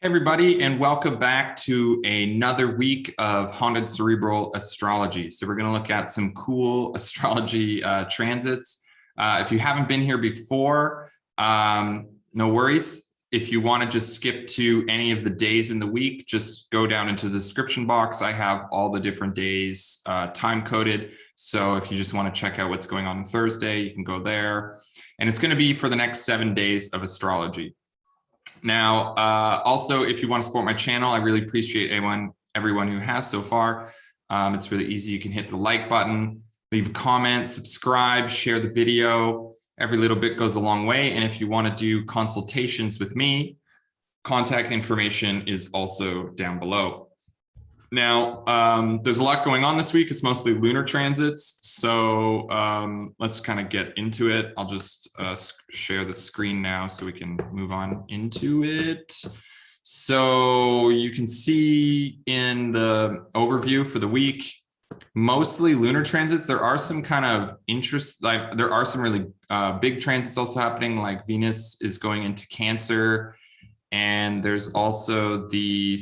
Hey everybody, and welcome back to another week of Haunted Cerebral Astrology. So we're going to look at some cool astrology transits. If you haven't been here before, no worries. If you want to just skip to any of the days in the week, just go down into the description box. I have all the different days time coded. So if you just want to check out what's going on Thursday, you can go there. And it's going to be for the next 7 days of astrology. Now, also, if you want to support my channel, I really appreciate everyone who has so far. It's really easy. You can hit the like button, leave a comment, subscribe, share the video. Every little bit goes a long way. And if you want to do consultations with me, contact information is also down below. Now, there's a lot going on this week. It's mostly lunar transits. So let's kind of get into it. I'll just share the screen now so we can move on into it. So you can see in the overview for the week, mostly lunar transits. There are some kind of interest, like there are some really big transits also happening, like Venus is going into Cancer. And there's also the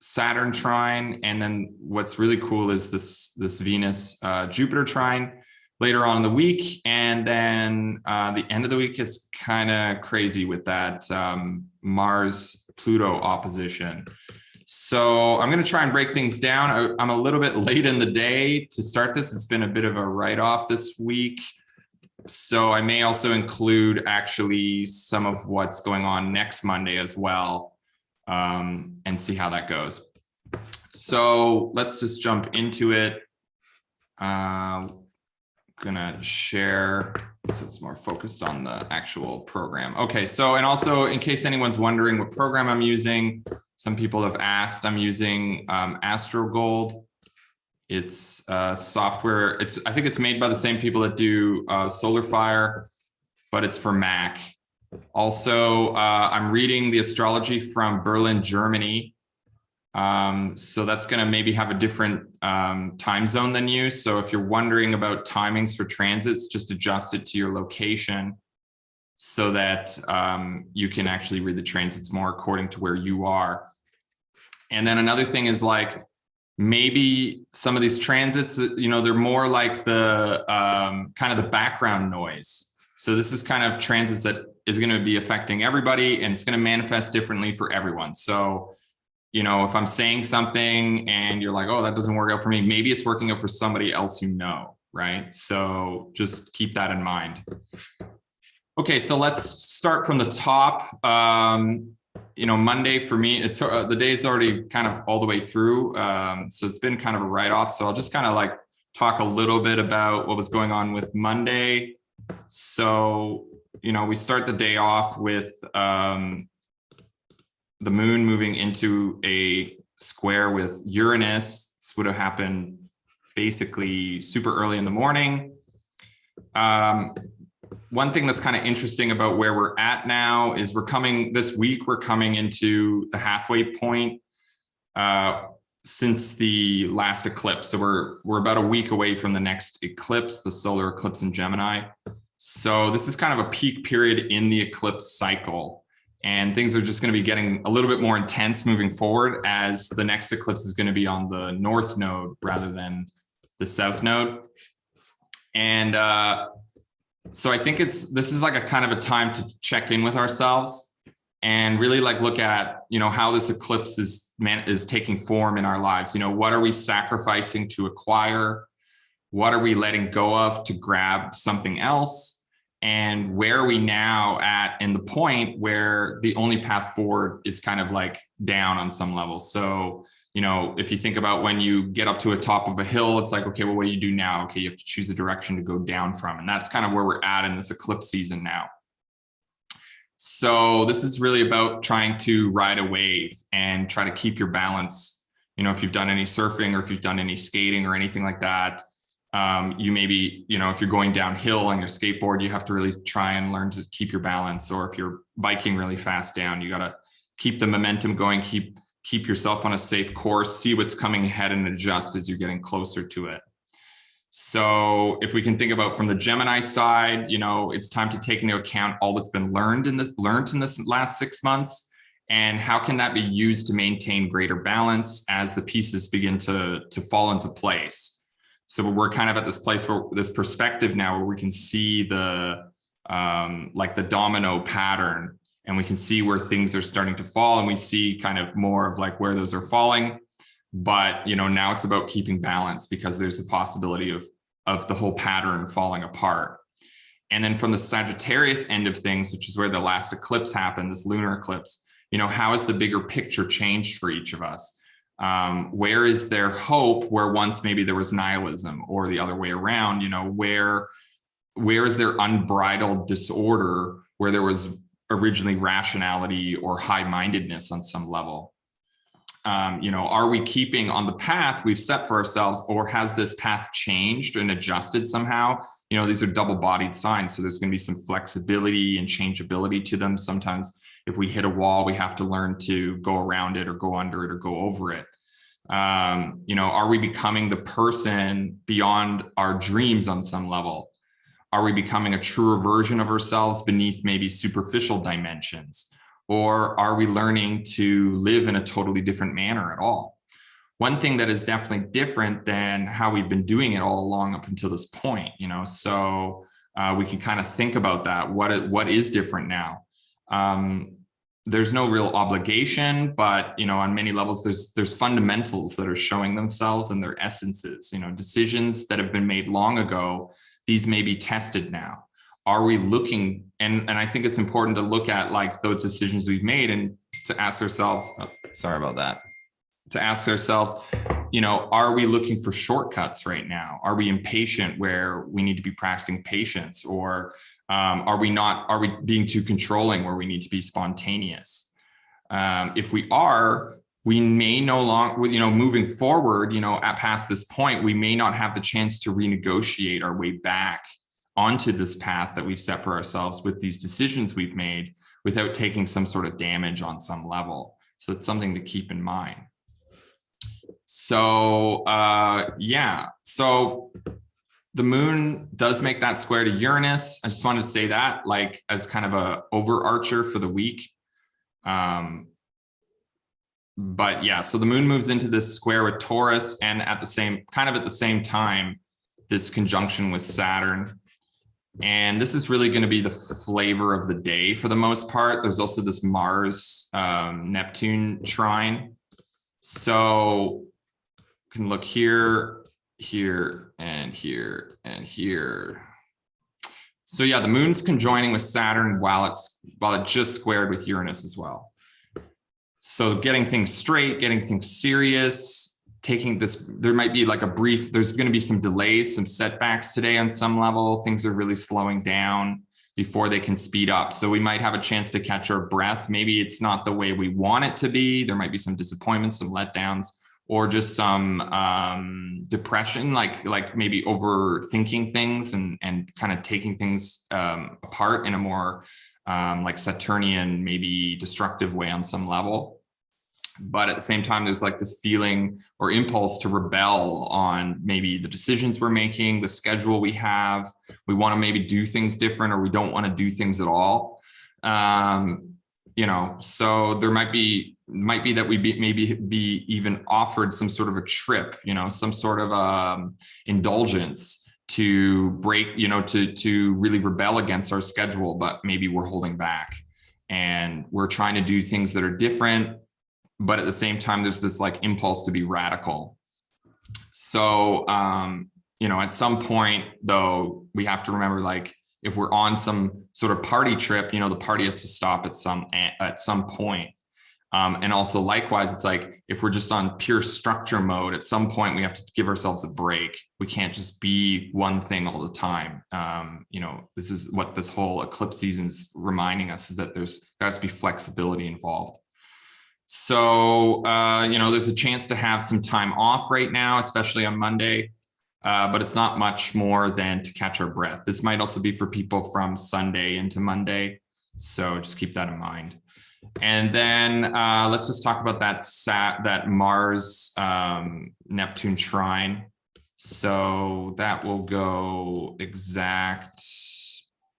Saturn trine, and then what's really cool is this Venus Jupiter trine later on in the week, and then the end of the week is kind of crazy with that Mars Pluto opposition. So I'm going to try and break things down. I'm a little bit late in the day to start this. It's been a bit of a write-off this week. So I may also include actually some of what's going on next Monday as well. And see how that goes. So let's just jump into it. Gonna share so it's more focused on the actual program. Okay, so and also in case anyone's wondering what program I'm using, some people have asked, I'm using Astrology. It's software. I think it's made by the same people that do SolarFire, but it's for Mac. Also, I'm reading the astrology from Berlin, Germany. So that's going to maybe have a different time zone than you. So if you're wondering about timings for transits, just adjust it to your location so that you can actually read the transits more according to where you are. And then another thing is like, maybe some of these transits, they're more like the kind of the background noise. So this is kind of transits that is going to be affecting everybody, and it's going to manifest differently for everyone. So, if I'm saying something and you're like, oh, that doesn't work out for me, maybe it's working out for somebody else, right? So just keep that in mind. Okay, so let's start from the top. Monday for me, it's the day's already kind of all the way through. So it's been kind of a write-off. So I'll just kind of like talk a little bit about what was going on with Monday. So, we start the day off with the moon moving into a square with Uranus. This would have happened basically super early in the morning. One thing that's kind of interesting about where we're at now is we're coming into the halfway point since the last eclipse. So we're about a week away from the next eclipse, the solar eclipse in Gemini. So this is kind of a peak period in the eclipse cycle, and things are just going to be getting a little bit more intense moving forward, as the next eclipse is going to be on the north node rather than the south node. And so I think this is like a kind of a time to check in with ourselves and really like look at, how this eclipse is taking form in our lives. What are we sacrificing to acquire? What are we letting go of to grab something else? And where are we now at in the point where the only path forward is kind of like down on some level? So, if you think about when you get up to a top of a hill, it's like, okay, well, what do you do now? Okay, you have to choose a direction to go down from. And that's kind of where we're at in this eclipse season now. So this is really about trying to ride a wave and try to keep your balance. If you've done any surfing or if you've done any skating or anything like that, you maybe, if you're going downhill on your skateboard, you have to really try and learn to keep your balance. Or if you're biking really fast down, you got to keep the momentum going, keep yourself on a safe course, see what's coming ahead and adjust as you're getting closer to it. So if we can think about from the Gemini side, it's time to take into account all that's been learned in this last 6 months And how can that be used to maintain greater balance as the pieces begin to fall into place? So we're kind of at this place where this perspective now where we can see the like the domino pattern, and we can see where things are starting to fall, and we see kind of more of like where those are falling. But now it's about keeping balance, because there's a possibility of the whole pattern falling apart. And then from the Sagittarius end of things, which is where the last eclipse happened, this lunar eclipse, how has the bigger picture changed for each of us? Where is there hope where once maybe there was nihilism, or the other way around? Where is there unbridled disorder where there was originally rationality or high-mindedness on some level? Are we keeping on the path we've set for ourselves, or has this path changed and adjusted somehow? These are double-bodied signs, so there's going to be some flexibility and changeability to them. Sometimes if we hit a wall, we have to learn to go around it or go under it or go over it. Are we becoming the person beyond our dreams on some level? Are we becoming a truer version of ourselves beneath maybe superficial dimensions? Or are we learning to live in a totally different manner at all? One thing that is definitely different than how we've been doing it all along up until this point, so we can kind of think about that. What is different now? There's no real obligation, but on many levels, there's fundamentals that are showing themselves and their essences. Decisions that have been made long ago, these may be tested now. Are we looking? And I think it's important to look at like those decisions we've made and to ask ourselves, sorry about that, to ask ourselves, are we looking for shortcuts right now? Are we impatient where we need to be practicing patience? Or are we being too controlling where we need to be spontaneous? If we are, we may no longer, moving forward, at past this point, we may not have the chance to renegotiate our way back onto this path that we've set for ourselves with these decisions we've made without taking some sort of damage on some level. So it's something to keep in mind. So, so the moon does make that square to Uranus. I just wanted to say that like as kind of a overarcher for the week. But yeah, so the moon moves into this square with Taurus, and at the same time, this conjunction with Saturn. And this is really going to be the flavor of the day for the most part. There's also this Mars Neptune trine. So you can look here, here, and here, and here. So yeah, the moon's conjoining with Saturn while it just squared with Uranus as well. So getting things straight, getting things serious, taking this, there might be like there's going to be some delays, some setbacks today on some level. Things are really slowing down before they can speed up. So we might have a chance to catch our breath. Maybe it's not the way we want it to be. There might be some disappointments, some letdowns, or just some depression, like maybe overthinking things and kind of taking things apart in a more like Saturnian, maybe destructive way on some level. But at the same time, there's like this feeling or impulse to rebel on maybe the decisions we're making, the schedule we have. We want to maybe do things different, or we don't want to do things at all. So there might be that we maybe be even offered some sort of a trip, some sort of indulgence to break, to really rebel against our schedule, but maybe we're holding back and we're trying to do things that are different. But at the same time, there's this like impulse to be radical. So, at some point though, we have to remember, like, if we're on some sort of party trip, the party has to stop at some point. And also likewise, it's like, if we're just on pure structure mode, at some point we have to give ourselves a break. We can't just be one thing all the time. This is what this whole eclipse season is reminding us, is that there has to be flexibility involved. So, there's a chance to have some time off right now, especially on Monday, but it's not much more than to catch our breath. This might also be for people from Sunday into Monday. So just keep that in mind. And then let's just talk about that Mars Neptune trine. So that will go exact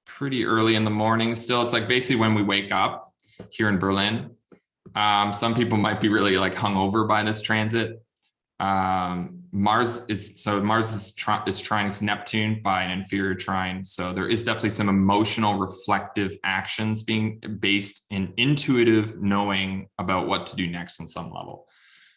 pretty early in the morning still. It's like basically when we wake up here in Berlin. Some people might be really like hungover by this transit. Mars is trining to Neptune by an inferior trine. So there is definitely some emotional, reflective actions being based in intuitive knowing about what to do next on some level.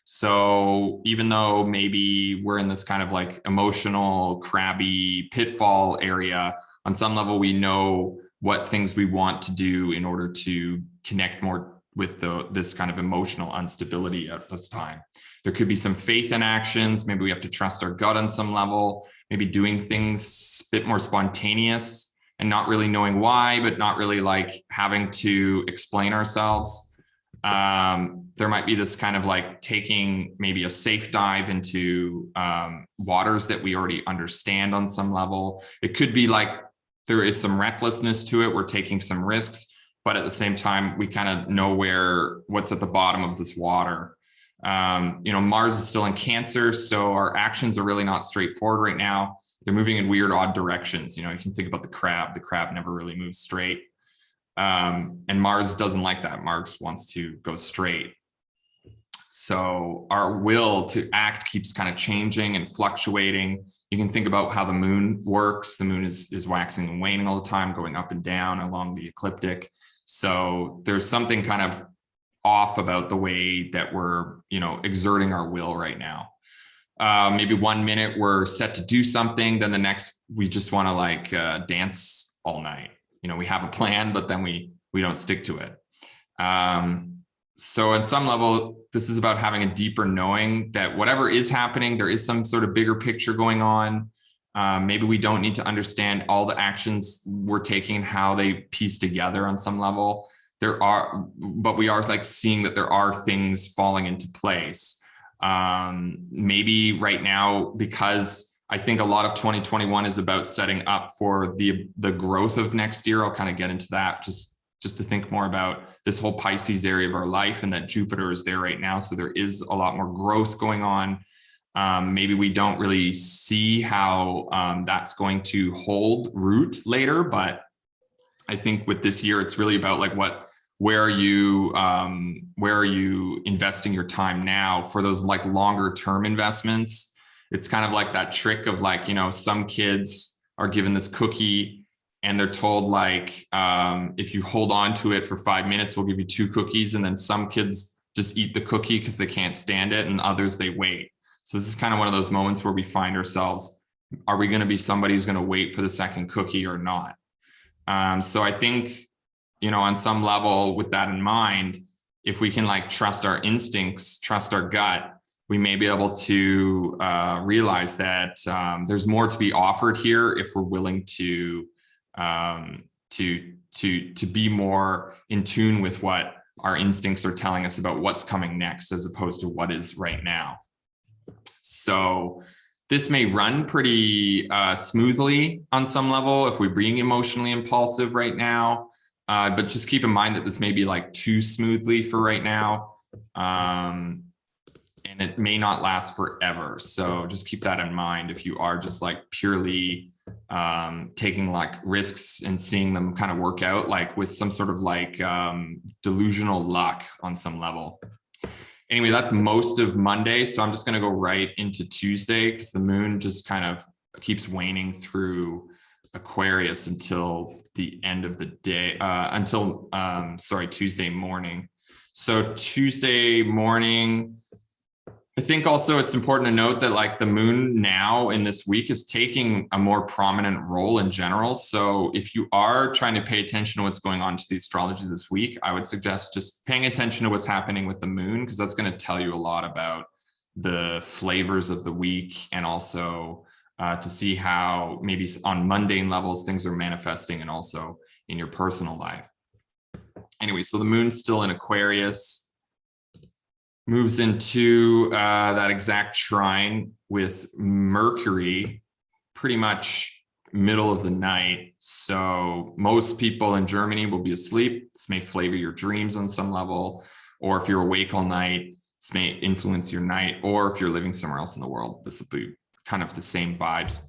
So even though maybe we're in this kind of like emotional, crabby pitfall area, on some level, we know what things we want to do in order to connect more with this kind of emotional instability at this time. There could be some faith in actions. Maybe we have to trust our gut on some level, maybe doing things a bit more spontaneous and not really knowing why, but not really like having to explain ourselves. There might be this kind of like taking maybe a safe dive into waters that we already understand on some level. It could be like there is some recklessness to it. We're taking some risks, but at the same time, we kind of know what's at the bottom of this water. Mars is still in Cancer, so our actions are really not straightforward right now. They're moving in weird, odd directions. You can think about the crab. The crab never really moves straight. And Mars doesn't like that. Mars wants to go straight. So our will to act keeps kind of changing and fluctuating. You can think about how the moon works. The moon is waxing and waning all the time, going up and down along the ecliptic. So there's something kind of off about the way that we're, exerting our will right now. Maybe 1 minute we're set to do something, then the next we just want to like dance all night. We have a plan, but then we don't stick to it. So at some level, this is about having a deeper knowing that whatever is happening, there is some sort of bigger picture going on. Maybe we don't need to understand all the actions we're taking and how they piece together on some level. But we are like seeing that there are things falling into place. Maybe right now, because I think a lot of 2021 is about setting up for the growth of next year. I'll kind of get into that just to think more about this whole Pisces area of our life, and that Jupiter is there right now. So there is a lot more growth going on. Maybe we don't really see how that's going to hold root later, but I think with this year, it's really about like where are you investing your time now for those like longer term investments. It's kind of like that trick of like, some kids are given this cookie and they're told like, if you hold on to it for 5 minutes, we'll give you 2 cookies. And then some kids just eat the cookie because they can't stand it, and others they wait. So this is kind of one of those moments where we find ourselves, are we going to be somebody who's going to wait for the second cookie or not? So I think, on some level with that in mind, if we can like trust our instincts, trust our gut, we may be able to realize that there's more to be offered here if we're willing to be more in tune with what our instincts are telling us about what's coming next, as opposed to what is right now. So this may run pretty smoothly on some level if we're being emotionally impulsive right now, but just keep in mind that this may be like too smoothly for right now. And it may not last forever. So just keep that in mind if you are just like purely taking like risks and seeing them kind of work out, like with some sort of like delusional luck on some level. Anyway, that's most of Monday. So I'm just going to go right into Tuesday, because the moon just kind of keeps waning through Aquarius until the end of the day, Tuesday morning. So Tuesday morning, I think also it's important to note that like the moon now in this week is taking a more prominent role in general. So if you are trying to pay attention to what's going on to the astrology this week, I would suggest just paying attention to what's happening with the moon, because that's going to tell you a lot about the flavors of the week, and also to see how maybe on mundane levels things are manifesting, and also in your personal life. Anyway, so the moon's still in Aquarius, moves into that exact trine with Mercury pretty much middle of the night. So most people in Germany will be asleep. This may flavor your dreams on some level, or if you're awake all night, this may influence your night, or if you're living somewhere else in the world, this will be kind of the same vibes.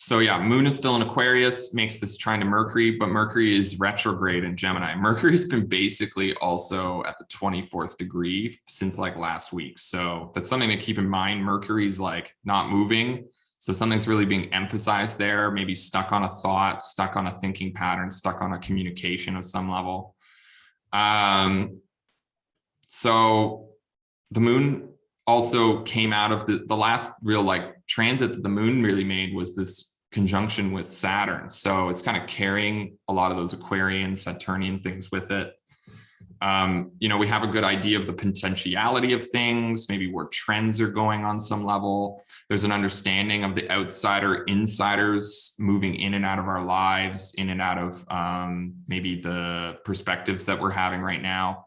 So yeah, moon is still in Aquarius, makes this trine to Mercury, but Mercury is retrograde in Gemini. Mercury's been basically also at the 24th degree since like last week. So that's something to keep in mind. Mercury's like not moving. So something's really being emphasized there, maybe stuck on a thought, stuck on a thinking pattern, stuck on a communication of some level. So the moon also came out of the last real like transit that the moon really made was this conjunction with Saturn. So it's kind of carrying a lot of those Aquarian, Saturnian things with it. We have a good idea of the potentiality of things, maybe where trends are going on some level. There's an understanding of the outsider, insiders moving in and out of our lives, in and out of maybe the perspectives that we're having right now.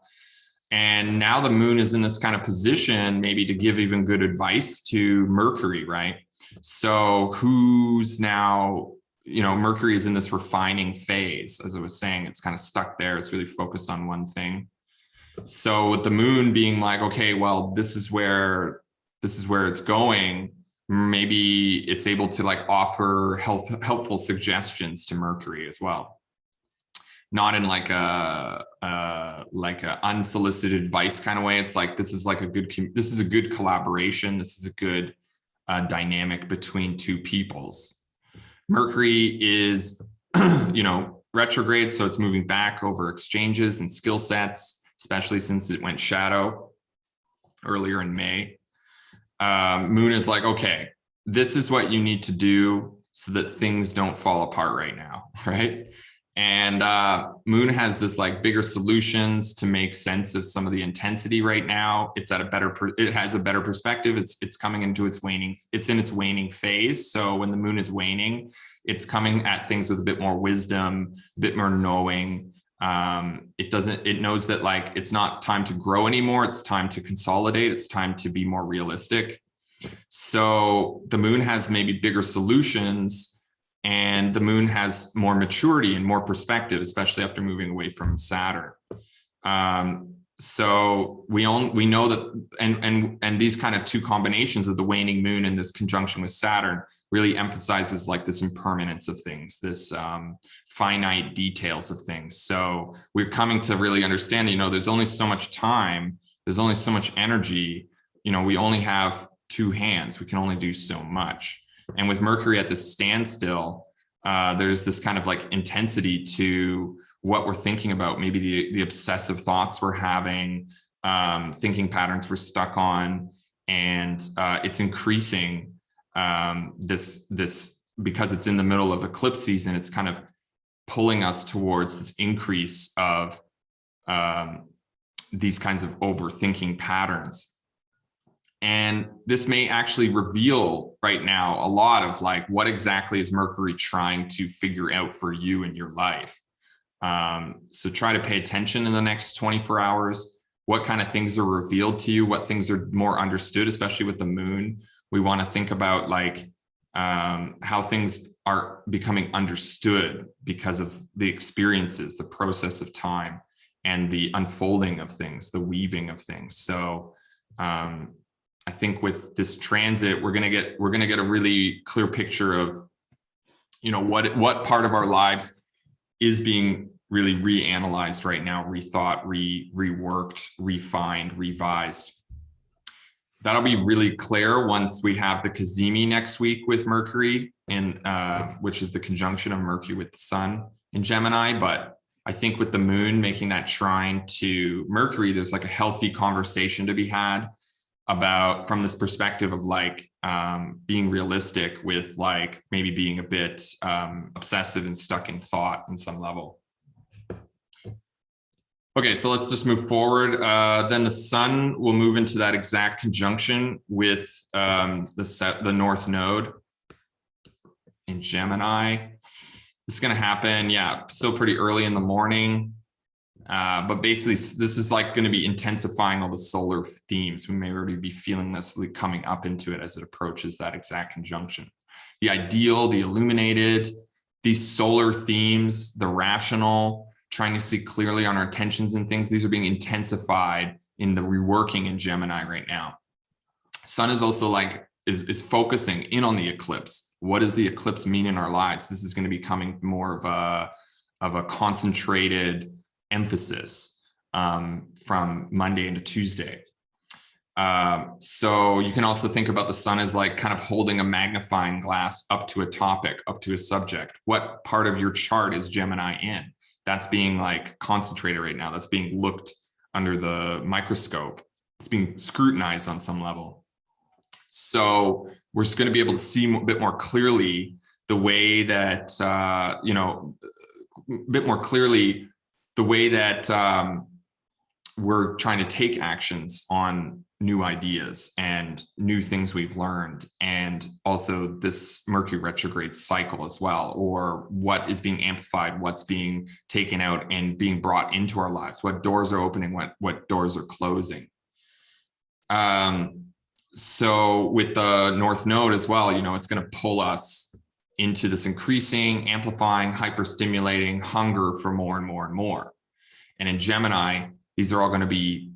And now the moon is in this kind of position, maybe to give even good advice to Mercury, right? So who's now, Mercury is in this refining phase. As I was saying, it's kind of stuck there. It's really focused on one thing. So with the moon being like, okay, well, this is where it's going, maybe it's able to like offer helpful suggestions to Mercury as well. Not in like a unsolicited advice kind of way. It's like, this is a good collaboration. This is a good dynamic between two peoples. Mercury is, retrograde. So it's moving back over exchanges and skill sets, especially since it went shadow earlier in May. Moon is like, okay, this is what you need to do so that things don't fall apart right now, right? And moon has this like bigger solutions to make sense of some of the intensity right now. It has a better perspective. It's coming into its waning. It's in its waning phase. So when the moon is waning, it's coming at things with a bit more wisdom, a bit more knowing. It knows that like, it's not time to grow anymore. It's time to consolidate. It's time to be more realistic. So the moon has maybe bigger solutions, and the moon has more maturity and more perspective, especially after moving away from Saturn. So we know that, and these kind of two combinations of the waning moon and this conjunction with Saturn really emphasizes like this impermanence of things, this finite details of things. So we're coming to really understand, there's only so much time, there's only so much energy, we only have two hands, we can only do so much. And with Mercury at this standstill, there's this kind of like intensity to what we're thinking about, maybe the obsessive thoughts we're having, thinking patterns we're stuck on, and it's increasing this because it's in the middle of eclipse season. It's kind of pulling us towards this increase of these kinds of overthinking patterns. And this may actually reveal right now a lot of like, what exactly is Mercury trying to figure out for you in your life? So try to pay attention in the next 24 hours. What kind of things are revealed to you? What things are more understood, especially with the moon? We want to think about like how things are becoming understood because of the experiences, the process of time, and the unfolding of things, the weaving of things. So I think with this transit, we're gonna get a really clear picture of, what part of our lives is being really reanalyzed right now, rethought, reworked, refined, revised. That'll be really clear once we have the Cazimi next week with Mercury, and which is the conjunction of Mercury with the Sun in Gemini. But I think with the moon making that trine to Mercury, there's like a healthy conversation to be had about, from this perspective of like being realistic with like maybe being a bit obsessive and stuck in thought in some level. Okay, so let's just move forward. Then the Sun will move into that exact conjunction with the North Node in Gemini. This is going to happen, still pretty early in the morning. But basically, this is like going to be intensifying all the solar themes. We may already be feeling this coming up into it as it approaches that exact conjunction. The ideal, the illuminated, these solar themes, the rational, trying to see clearly on our intentions and things, these are being intensified in the reworking in Gemini right now. Sun is also like is focusing in on the eclipse. What does the eclipse mean in our lives? This is going to be becoming more of a concentrated emphasis from Monday into Tuesday. So you can also think about the sun as like kind of holding a magnifying glass up to a topic, up to a subject. What part of your chart is Gemini in? That's being like concentrated right now. That's being looked under the microscope. It's being scrutinized on some level. So we're just going to be able to see a bit more clearly the way that, a bit more clearly the way that we're trying to take actions on new ideas and new things we've learned, and also this Mercury retrograde cycle as well, or what is being amplified, what's being taken out and being brought into our lives, what doors are opening, what doors are closing. So with the North Node as well, it's going to pull us into this increasing, amplifying, hyper-stimulating hunger for more and more and more. And in Gemini, these are all going to be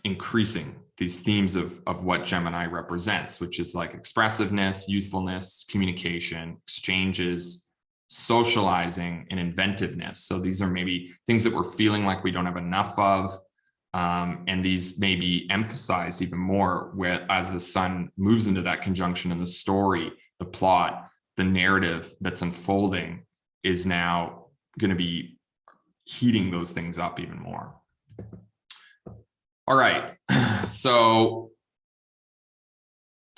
increasing, these themes of what Gemini represents, which is like expressiveness, youthfulness, communication, exchanges, socializing, and inventiveness. So these are maybe things that we're feeling like we don't have enough of. And these may be emphasized even more as the sun moves into that conjunction, and the story, the plot, the narrative that's unfolding is now going to be heating those things up even more. All right, so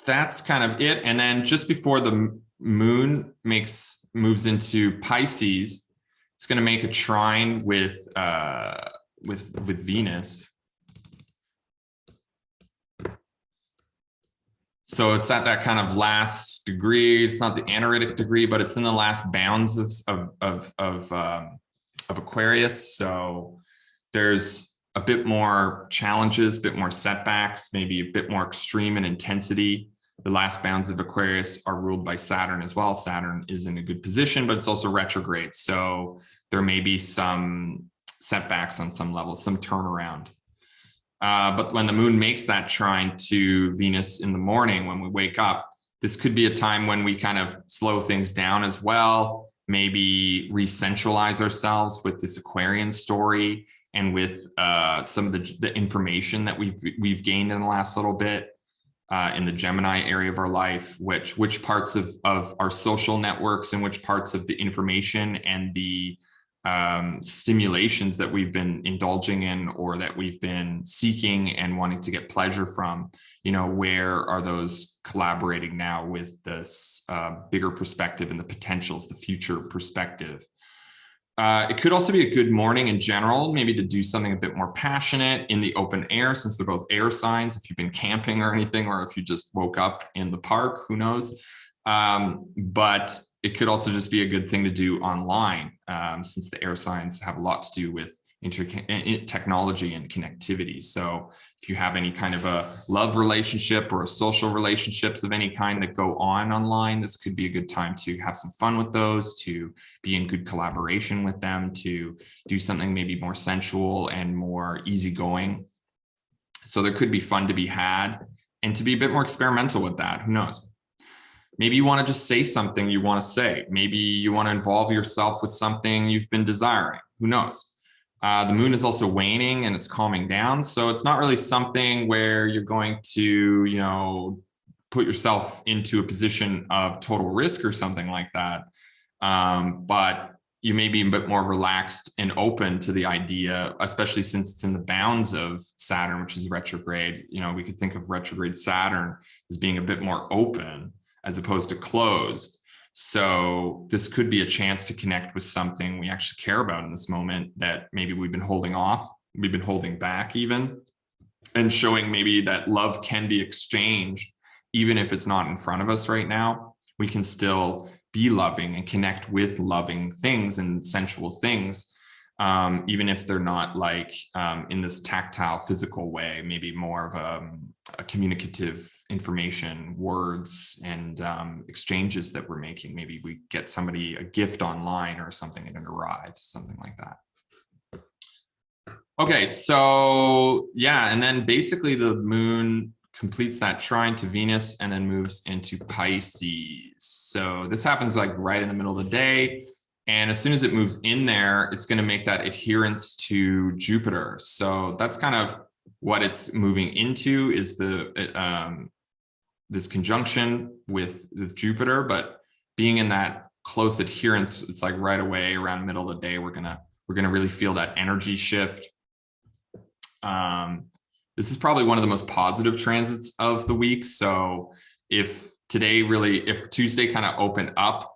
that's kind of it. And then just before the moon moves into Pisces, it's going to make a trine with Venus. So it's at that kind of last degree. It's not the analytic degree, but it's in the last bounds of Aquarius. So there's a bit more challenges, a bit more setbacks, maybe a bit more extreme in intensity. The last bounds of Aquarius are ruled by Saturn as well. Saturn is in a good position, but it's also retrograde. So there may be some setbacks on some level, some turnaround. But when the moon makes that trine to Venus in the morning, when we wake up, this could be a time when we kind of slow things down as well, maybe re-centralize ourselves with this Aquarian story and with some of the information that we've gained in the last little bit in the Gemini area of our life, which parts of our social networks and which parts of the information and the stimulations that we've been indulging in or that we've been seeking and wanting to get pleasure from, where are those collaborating now with this bigger perspective and the potentials, the future perspective. It could also be a good morning in general, maybe to do something a bit more passionate in the open air, since they're both air signs. If you've been camping or anything, or if you just woke up in the park, who knows? But it could also just be a good thing to do online, since the air signs have a lot to do with technology and connectivity. So if you have any kind of a love relationship or a social relationships of any kind that go on online, this could be a good time to have some fun with those, to be in good collaboration with them, to do something maybe more sensual and more easygoing. So there could be fun to be had and to be a bit more experimental with that. Who knows? Maybe you want to just say something you want to say. Maybe you want to involve yourself with something you've been desiring. Who knows? The moon is also waning and it's calming down. So it's not really something where you're going to, put yourself into a position of total risk or something like that. But you may be a bit more relaxed and open to the idea, especially since it's in the bounds of Saturn, which is retrograde. We could think of retrograde Saturn as being a bit more open as opposed to closed. So this could be a chance to connect with something we actually care about in this moment that maybe we've been holding off, we've been holding back even, and showing maybe that love can be exchanged, even if it's not in front of us right now. We can still be loving and connect with loving things and sensual things, even if they're not like in this tactile, physical way, maybe more of a communicative information, words, and exchanges that we're making. Maybe we get somebody a gift online or something and it arrives, something like that. Okay, so yeah, and then basically the moon completes that trine to Venus and then moves into Pisces. So this happens like right in the middle of the day. And as soon as it moves in there, it's going to make that adherence to Jupiter. So that's kind of what it's moving into, is this conjunction with Jupiter, but being in that close adherence, it's like right away around middle of the day, we're gonna really feel that energy shift. This is probably one of the most positive transits of the week. So if Tuesday kind of opened up,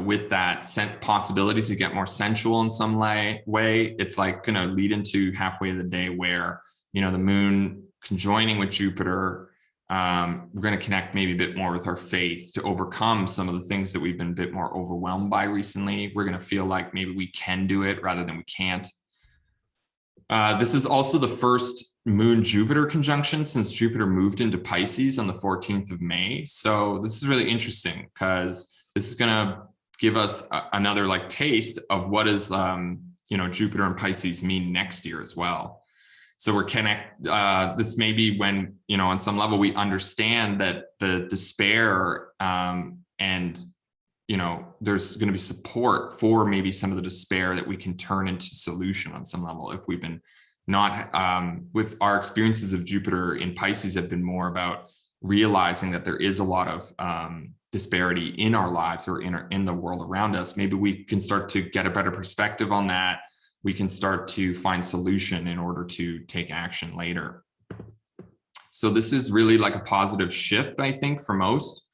with that possibility to get more sensual in some way, it's like going to lead into halfway of the day where, the moon conjoining with Jupiter, we're going to connect maybe a bit more with our faith to overcome some of the things that we've been a bit more overwhelmed by recently. We're going to feel like maybe we can do it rather than we can't. This is also the first Moon-Jupiter conjunction since Jupiter moved into Pisces on the 14th of May. So this is really interesting because this is going to give us another like taste of what is, Jupiter and Pisces mean next year as well. So this may be when, on some level we understand that the despair and there's going to be support for maybe some of the despair that we can turn into solution on some level. If we've been with our experiences of Jupiter in Pisces have been more about realizing that there is a lot of disparity in our lives or in the world around us. Maybe we can start to get a better perspective on that. We can start to find solution in order to take action later. So this is really like a positive shift, I think, for most.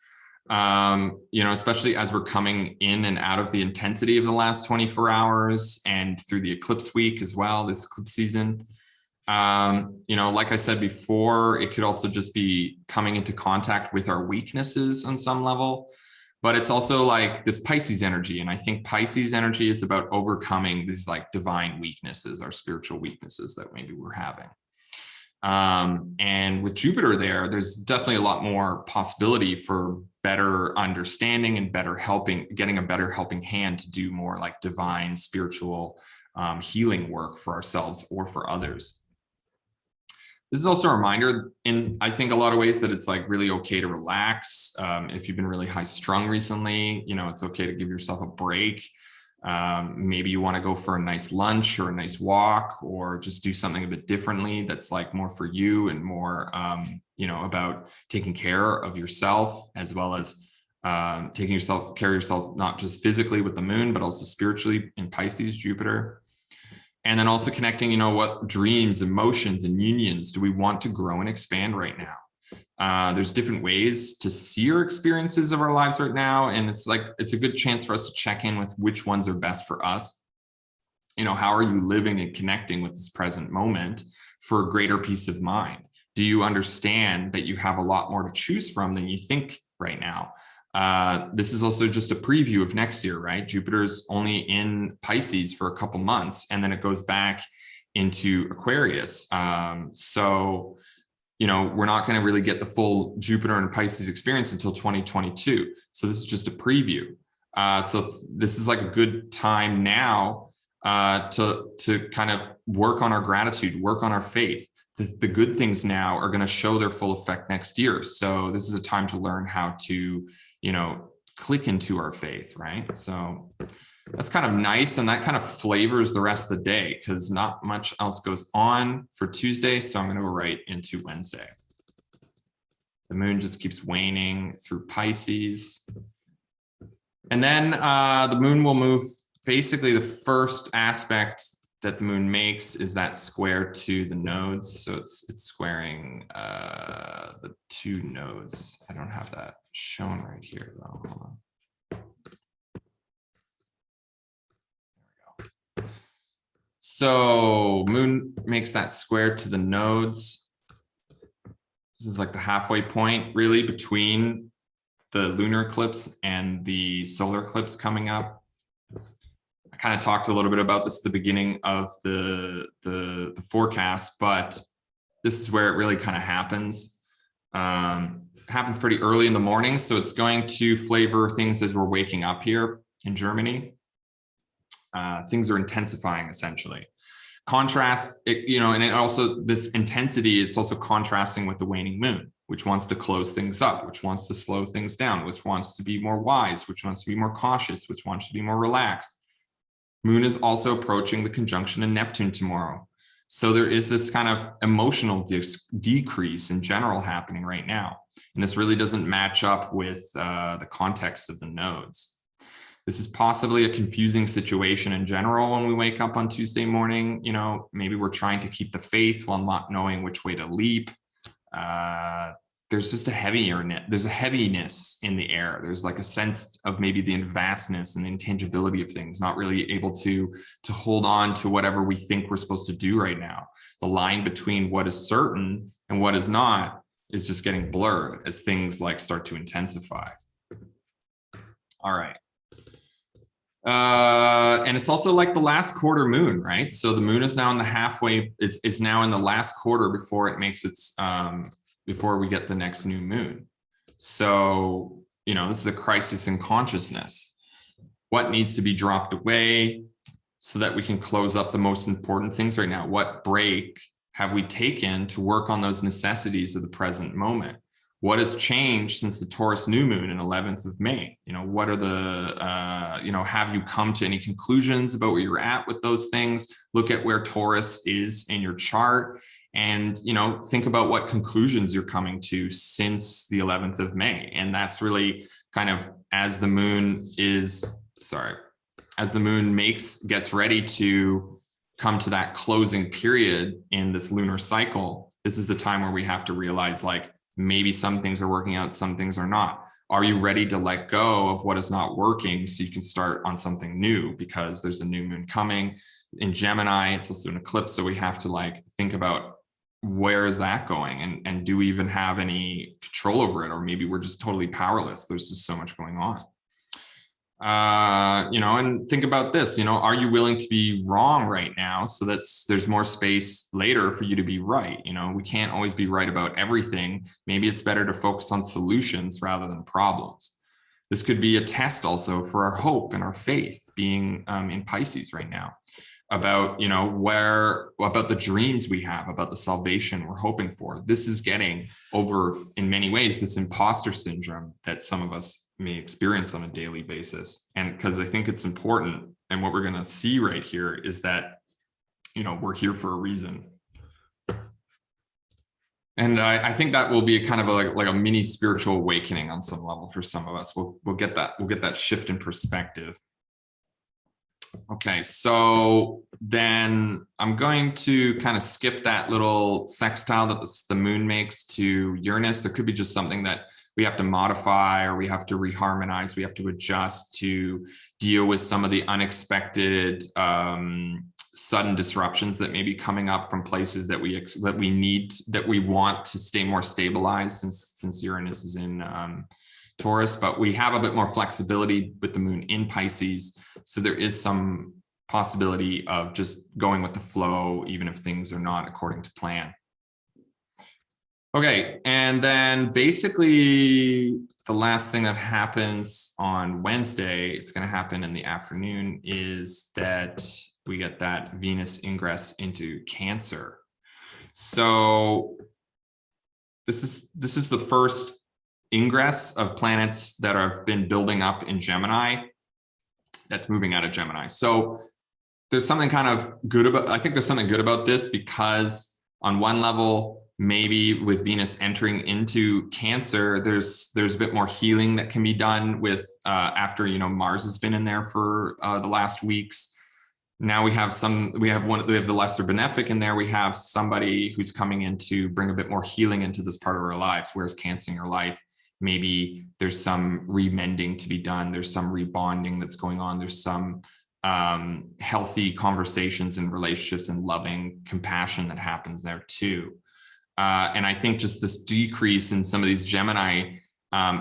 Especially as we're coming in and out of the intensity of the last 24 hours and through the eclipse week as well, this eclipse season. Like I said before, it could also just be coming into contact with our weaknesses on some level, but it's also like this Pisces energy. And I think Pisces energy is about overcoming these like divine weaknesses, our spiritual weaknesses that maybe we're having. And with Jupiter there's definitely a lot more possibility for better understanding and getting a better helping hand to do more like divine spiritual healing work for ourselves or for others. This is also a reminder in, I think, a lot of ways that it's like really okay to relax. If you've been really high strung recently, it's okay to give yourself a break. Maybe you want to go for a nice lunch or a nice walk, or just do something a bit differently that's like more for you and more, about taking care of yourself, as well as taking care of yourself, not just physically with the moon, but also spiritually in Pisces, Jupiter. And then also connecting, what dreams, emotions, and unions do we want to grow and expand right now? There's different ways to see our experiences of our lives right now. And it's a good chance for us to check in with which ones are best for us. How are you living and connecting with this present moment for a greater peace of mind? Do you understand that you have a lot more to choose from than you think right now? This is also just a preview of next year, right? Jupiter's only in Pisces for a couple months, and then it goes back into Aquarius. So we're not going to really get the full Jupiter and Pisces experience until 2022. So this is just a preview. So this is like a good time now to kind of work on our gratitude, work on our faith. The good things now are going to show their full effect next year. So this is a time to learn how to, click into our faith, right? So that's kind of nice. And that kind of flavors the rest of the day because not much else goes on for Tuesday. So I'm going to go right into Wednesday. The moon just keeps waning through Pisces. And then the moon will move. Basically, the first aspect that the moon makes is that square to the nodes. So it's squaring the two nodes. I don't have that shown right here though. Hold on. There we go. So moon makes that square to the nodes. This is like the halfway point really between the lunar eclipse and the solar eclipse coming up. I kind of talked a little bit about this at the beginning of the forecast, but this is where it really kind of happens. Happens pretty early in the morning, so it's going to flavor things as we're waking up here in Germany. Things are intensifying essentially. Contrast, and it also, this intensity, it's also contrasting with the waning moon, which wants to close things up, which wants to slow things down, which wants to be more wise, which wants to be more cautious, which wants to be more relaxed. Moon is also approaching the conjunction in Neptune tomorrow. So there is this kind of emotional decrease in general happening right now. And this really doesn't match up with the context of the nodes. This is possibly a confusing situation in general when we wake up on Tuesday morning. Maybe we're trying to keep the faith while not knowing which way to leap. There's just a heaviness in the air. There's like a sense of maybe the vastness and the intangibility of things, not really able to hold on to whatever we think we're supposed to do right now. The line between what is certain and what is not is just getting blurred as things like start to intensify. All right. And it's also like the last quarter moon, right? So the moon is now in the halfway, is now in the last quarter before it makes its, before we get the next new moon. So, this is a crisis in consciousness. What needs to be dropped away so that we can close up the most important things right now? What break have we taken to work on those necessities of the present moment? What has changed since the Taurus new moon in 11th of May? What are the, have you come to any conclusions about where you're at with those things? Look at where Taurus is in your chart and, think about what conclusions you're coming to since the 11th of May. And that's really kind of as the moon gets ready to come to that closing period in this lunar cycle. This is the time where we have to realize, like, maybe some things are working out, some things are not. Are you ready to let go of what is not working so you can start on something new? Because there's a new moon coming in Gemini. It's also an eclipse. So we have to think about, where is that going? And do we even have any control over it? Or maybe we're just totally powerless. There's just so much going on. And think about this, are you willing to be wrong right now so that there's more space later for you to be right? We can't always be right about everything. Maybe it's better to focus on solutions rather than problems. This could be a test also for our hope and our faith being in Pisces right now, about, about the dreams we have, about the salvation we're hoping for. This is getting over, in many ways, this imposter syndrome that some of us may experience on a daily basis. And because I think it's important, and what we're going to see right here is that, we're here for a reason. And I think that will be a kind of like a mini spiritual awakening on some level for some of us. We'll get that shift in perspective. Okay, so then I'm going to kind of skip that little sextile that the moon makes to Uranus. There could be just something that we have to modify, or we have to reharmonize, we have to adjust to deal with some of the unexpected sudden disruptions that may be coming up from places that we want to stay more stabilized since Uranus is in Taurus, but we have a bit more flexibility with the moon in Pisces. So there is some possibility of just going with the flow, even if things are not according to plan. Okay, and then basically the last thing that happens on Wednesday, it's going to happen in the afternoon, is that we get that Venus ingress into Cancer. So this is the first ingress of planets that have been building up in Gemini that's moving out of Gemini. So there's something kind of good about, I think there's something good about this, because on one level, maybe with Venus entering into Cancer, there's a bit more healing that can be done with after Mars has been in there for the last weeks. Now we have the lesser benefic in there. We have somebody who's coming in to bring a bit more healing into this part of our lives. Whereas Cancer in your life, maybe there's some remending to be done. There's some rebonding that's going on. There's some healthy conversations and relationships and loving compassion that happens there too. And I think just this decrease in some of these Gemini,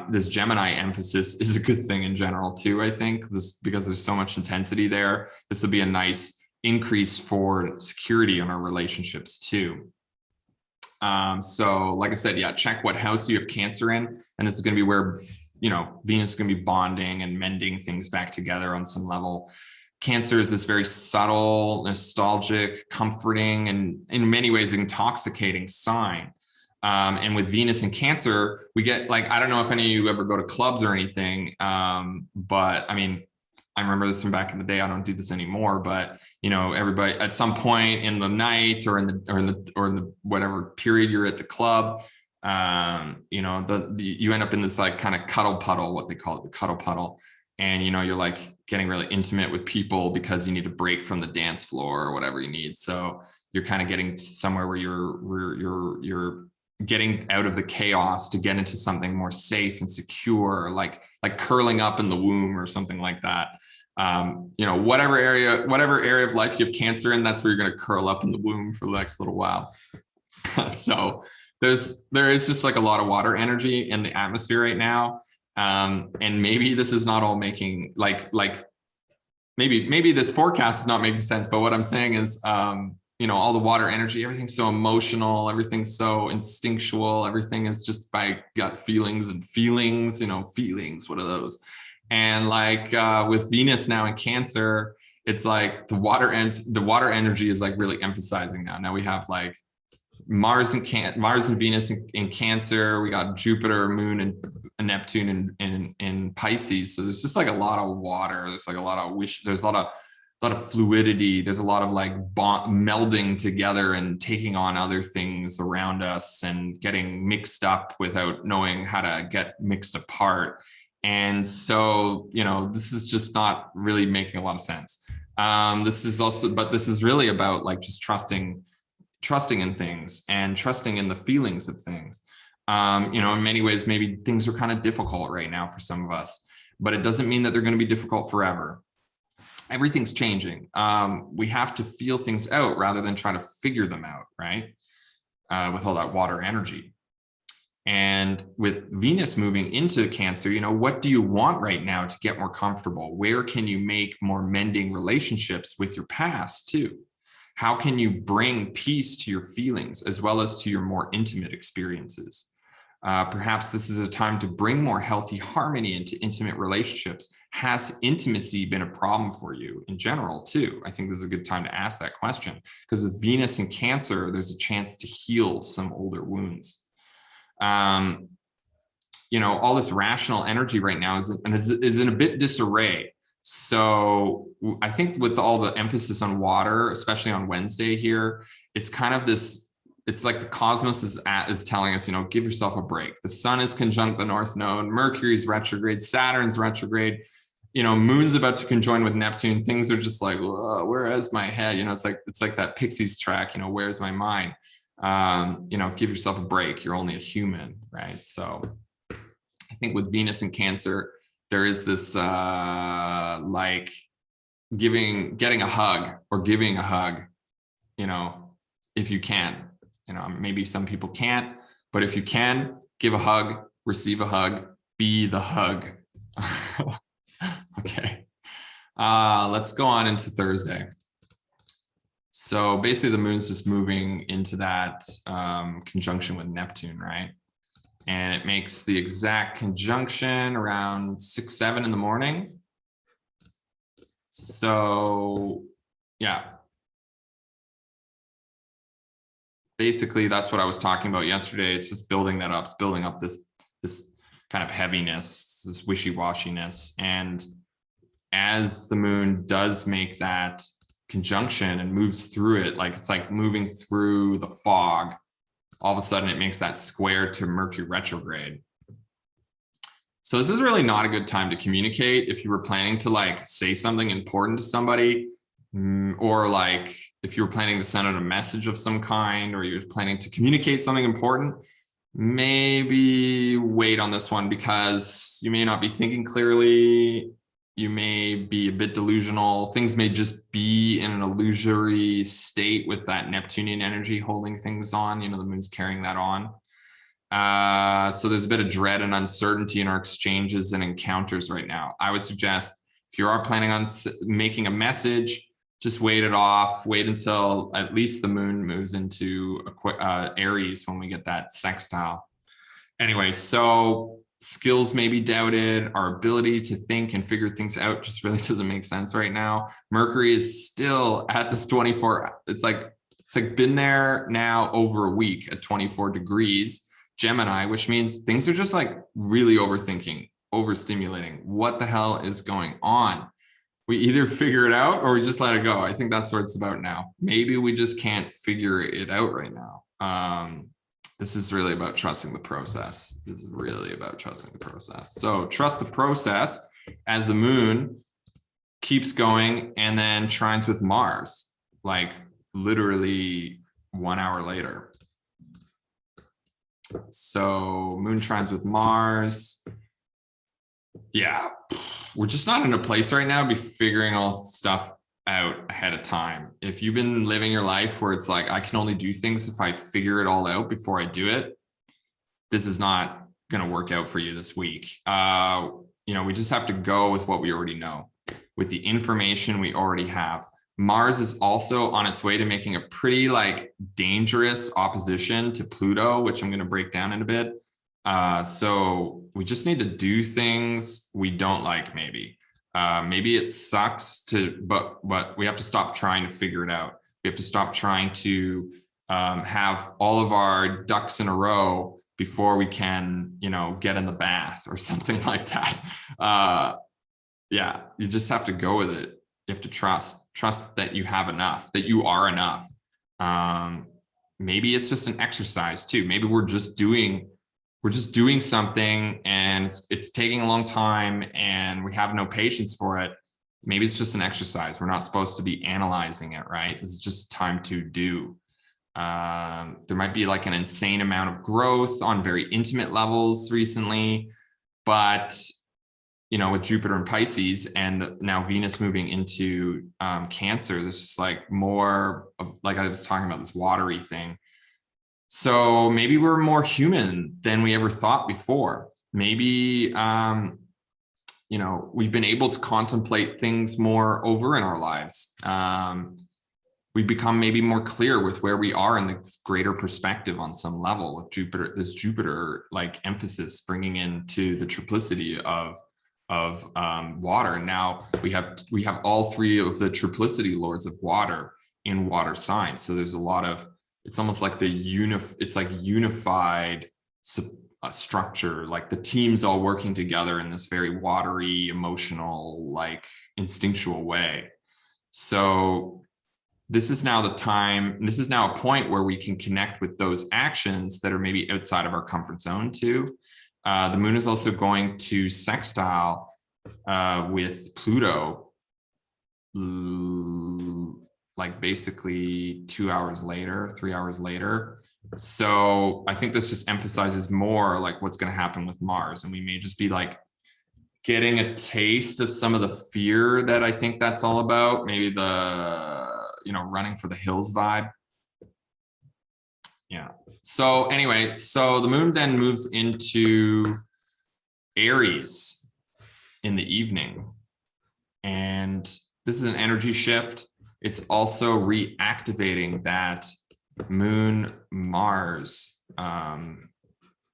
this Gemini emphasis is a good thing in general too, I think, because there's so much intensity there. This will be a nice increase for security in our relationships too. So like I said, yeah, check what house you have Cancer in. And this is going to be where, Venus is going to be bonding and mending things back together on some level. Cancer is this very subtle, nostalgic, comforting, and in many ways intoxicating sign. And with Venus in Cancer, we get like, I don't know if any of you ever go to clubs or anything, but I mean, I remember this from back in the day. I don't do this anymore, but you know, everybody at some point in the night or in the whatever period you're at the club, you know, you end up in this like kind of cuddle puddle, what they call it, the cuddle puddle. And, you know, you're like getting really intimate with people because you need to break from the dance floor or whatever you need. So you're kind of getting somewhere where you're getting out of the chaos to get into something more safe and secure, like curling up in the womb or something like that. You know, whatever area of life you have Cancer in, that's where you're going to curl up in the womb for the next little while. So there is just like a lot of water energy in the atmosphere right now. And maybe this is not all making like maybe this forecast is not making sense, but what I'm saying is, you know, all the water energy, everything's so emotional, everything's so instinctual, everything is just by gut feelings and feelings, you know, feelings, what are those? And like with Venus now in Cancer, it's like the water energy is like really emphasizing now. Now we have like Mars and Venus in Cancer. We got Jupiter, Moon, and Neptune in Pisces. So there's just like a lot of water. There's like a lot of there's a lot of fluidity. There's a lot of like melding together and taking on other things around us and getting mixed up without knowing how to get mixed apart. And so, you know, this is just not really making a lot of sense. This is really about like just trusting in things and trusting in the feelings of things. You know, in many ways, maybe things are kind of difficult right now for some of us, but it doesn't mean that they're going to be difficult forever. Everything's changing. We have to feel things out rather than try to figure them out, right? With all that water energy. And with Venus moving into Cancer, you know, what do you want right now to get more comfortable? Where can you make more mending relationships with your past too? How can you bring peace to your feelings as well as to your more intimate experiences? Perhaps this is a time to bring more healthy harmony into intimate relationships. Has intimacy been a problem for you in general too? I think this is a good time to ask that question, because with Venus in Cancer, there's a chance to heal some older wounds. You know, all this rational energy right now is in a bit disarray. So I think with all the emphasis on water, especially on Wednesday here, it's kind of this, it's like the cosmos is telling us, you know, give yourself a break. The sun is conjunct the North Node, Mercury's retrograde, Saturn's retrograde, you know, Moon's about to conjoin with Neptune. Things are just like, where is my head? You know, it's like that Pixies track, you know, where's my mind? You know, give yourself a break. You're only a human, right? So I think with Venus in Cancer, there is this like getting a hug or giving a hug, you know, if you can. You know, maybe some people can't, but if you can, give a hug, receive a hug, be the hug. Okay. Let's go on into Thursday. So basically the moon's just moving into that conjunction with Neptune, right? And it makes the exact conjunction around 6, 7 in the morning. So yeah. Basically, that's what I was talking about yesterday. It's just building that up, it's building up this kind of heaviness, this wishy-washiness. And as the moon does make that conjunction and moves through it, like it's like moving through the fog, all of a sudden it makes that square to Mercury retrograde. So this is really not a good time to communicate if you were planning to like say something important to somebody, or like if you were planning to send out a message of some kind, or you're planning to communicate something important. Maybe wait on this one, because you may not be thinking clearly. You may be a bit delusional. Things may just be in an illusory state with that Neptunian energy holding things on. You know, the moon's carrying that on. So there's a bit of dread and uncertainty in our exchanges and encounters right now. I would suggest if you are planning on making a message, just wait it off. Wait until at least the moon moves into Aries when we get that sextile. Anyway, so skills may be doubted. Our ability to think and figure things out just really doesn't make sense right now. Mercury is still at this 24. It's like been there now over a week at 24 degrees Gemini, which means things are just like really overthinking, overstimulating. What the hell is going on? We either figure it out or we just let it go. I think that's what it's about now. Maybe we just can't figure it out right now. This is really about trusting the process. This is really about trusting the process. So trust the process as the moon keeps going and then trines with Mars, like literally 1 hour later. So moon trines with Mars. Yeah, we're just not in a place right now to be figuring all stuff out ahead of time. If you've been living your life where it's like, I can only do things if I figure it all out before I do it, this is not going to work out for you this week. We just have to go with what we already know, with the information we already have. Mars is also on its way to making a pretty like dangerous opposition to Pluto, which I'm going to break down in a bit. So we just need to do things we don't like, maybe. Maybe it sucks but we have to stop trying to figure it out. We have to stop trying to have all of our ducks in a row before we can, get in the bath or something like that. Yeah, you just have to go with it. You have to trust that you have enough, that you are enough. Maybe it's just an exercise too. Maybe we're just doing something and it's taking a long time and we have no patience for it. Maybe it's just an exercise. We're not supposed to be analyzing it, right? This is just time to do. There might be like an insane amount of growth on very intimate levels recently, but with Jupiter and Pisces and now Venus moving into Cancer, there's just like more of, like I was talking about, this watery thing. So maybe we're more human than we ever thought before. Maybe, we've been able to contemplate things more over in our lives. We've become maybe more clear with where we are in the greater perspective on some level with Jupiter, this Jupiter like emphasis bringing into the triplicity of water. Now we have all three of the triplicity lords of water in water signs. So there's a lot of, it's almost like unified structure, like the team's all working together in this very watery, emotional, like instinctual way. So this is now the time, this is now a point where we can connect with those actions that are maybe outside of our comfort zone too. The moon is also going to sextile with Pluto, like basically 2 hours later, 3 hours later. So I think this just emphasizes more like what's going to happen with Mars. And we may just be like getting a taste of some of the fear that I think that's all about. Maybe the, running for the hills vibe. Yeah. So anyway, so the moon then moves into Aries in the evening. And this is an energy shift. It's also reactivating that Moon-Mars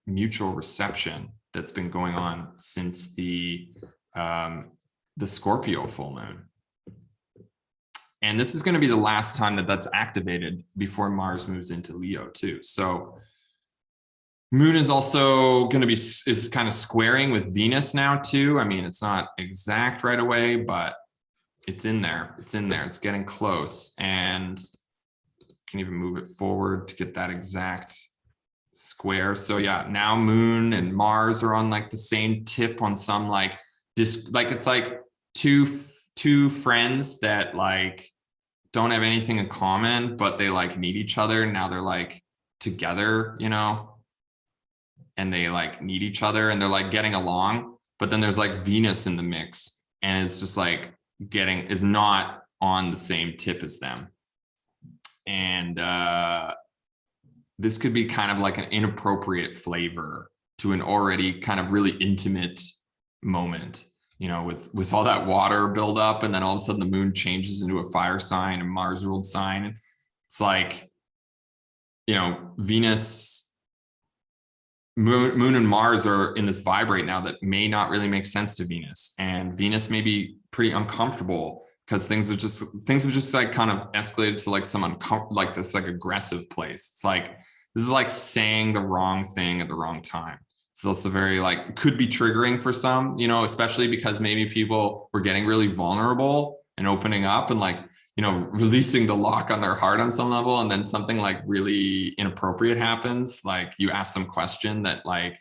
mutual reception that's been going on since the Scorpio full moon. And this is going to be the last time that that's activated before Mars moves into Leo too. So moon is also going to be, is kind of squaring with Venus now too. I mean, it's not exact right away, but it's in there. It's in there. It's getting close, and can even move it forward to get that exact square. So yeah, now moon and Mars are on like the same tip on some like it's like two friends that like don't have anything in common, but they like need each other. Now they're like together, and they like need each other and they're like getting along. But then there's like Venus in the mix, and it's just like is not on the same tip as them. And this could be kind of like an inappropriate flavor to an already kind of really intimate moment, with all that water buildup, and then all of a sudden the moon changes into a fire sign, a Mars ruled sign. It's like, Venus Moon and Mars are in this vibe right now that may not really make sense to Venus, and Venus may be pretty uncomfortable because things have just like kind of escalated to like some like this like aggressive place. It's like this is like saying the wrong thing at the wrong time. It's also very like could be triggering for some, especially because maybe people were getting really vulnerable and opening up and like releasing the lock on their heart on some level, and then something like really inappropriate happens, like you ask them a question that like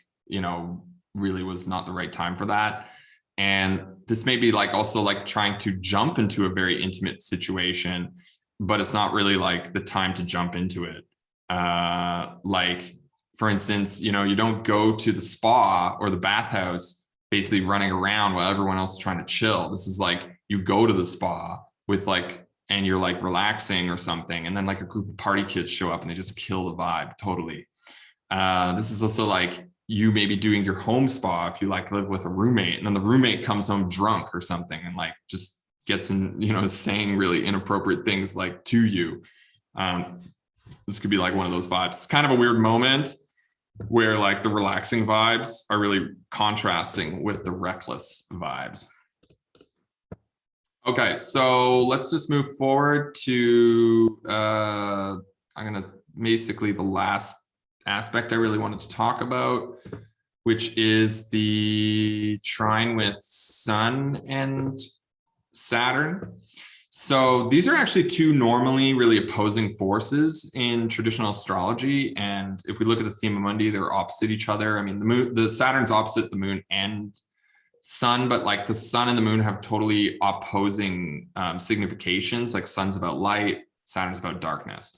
really was not the right time for that. And this may be like also like trying to jump into a very intimate situation, but it's not really like the time to jump into it. Like for instance, you don't go to the spa or the bathhouse basically running around while everyone else is trying to chill. This is like you go to the spa with like and you're like relaxing or something, and then like a group of party kids show up and they just kill the vibe totally. This is also like you maybe doing your home spa if you like live with a roommate, and then the roommate comes home drunk or something and like just gets in, saying really inappropriate things like to you. This could be like one of those vibes. It's kind of a weird moment where like the relaxing vibes are really contrasting with the reckless vibes. Okay, so let's just move forward to, I'm gonna basically the last aspect I really wanted to talk about, which is the trine with Sun and Saturn. So these are actually two normally really opposing forces in traditional astrology. And if we look at the thema mundi, they're opposite each other. I mean, the Saturn's opposite the moon and Sun, but like the Sun and the moon have totally opposing significations. Like Sun's about light, Saturn's about darkness.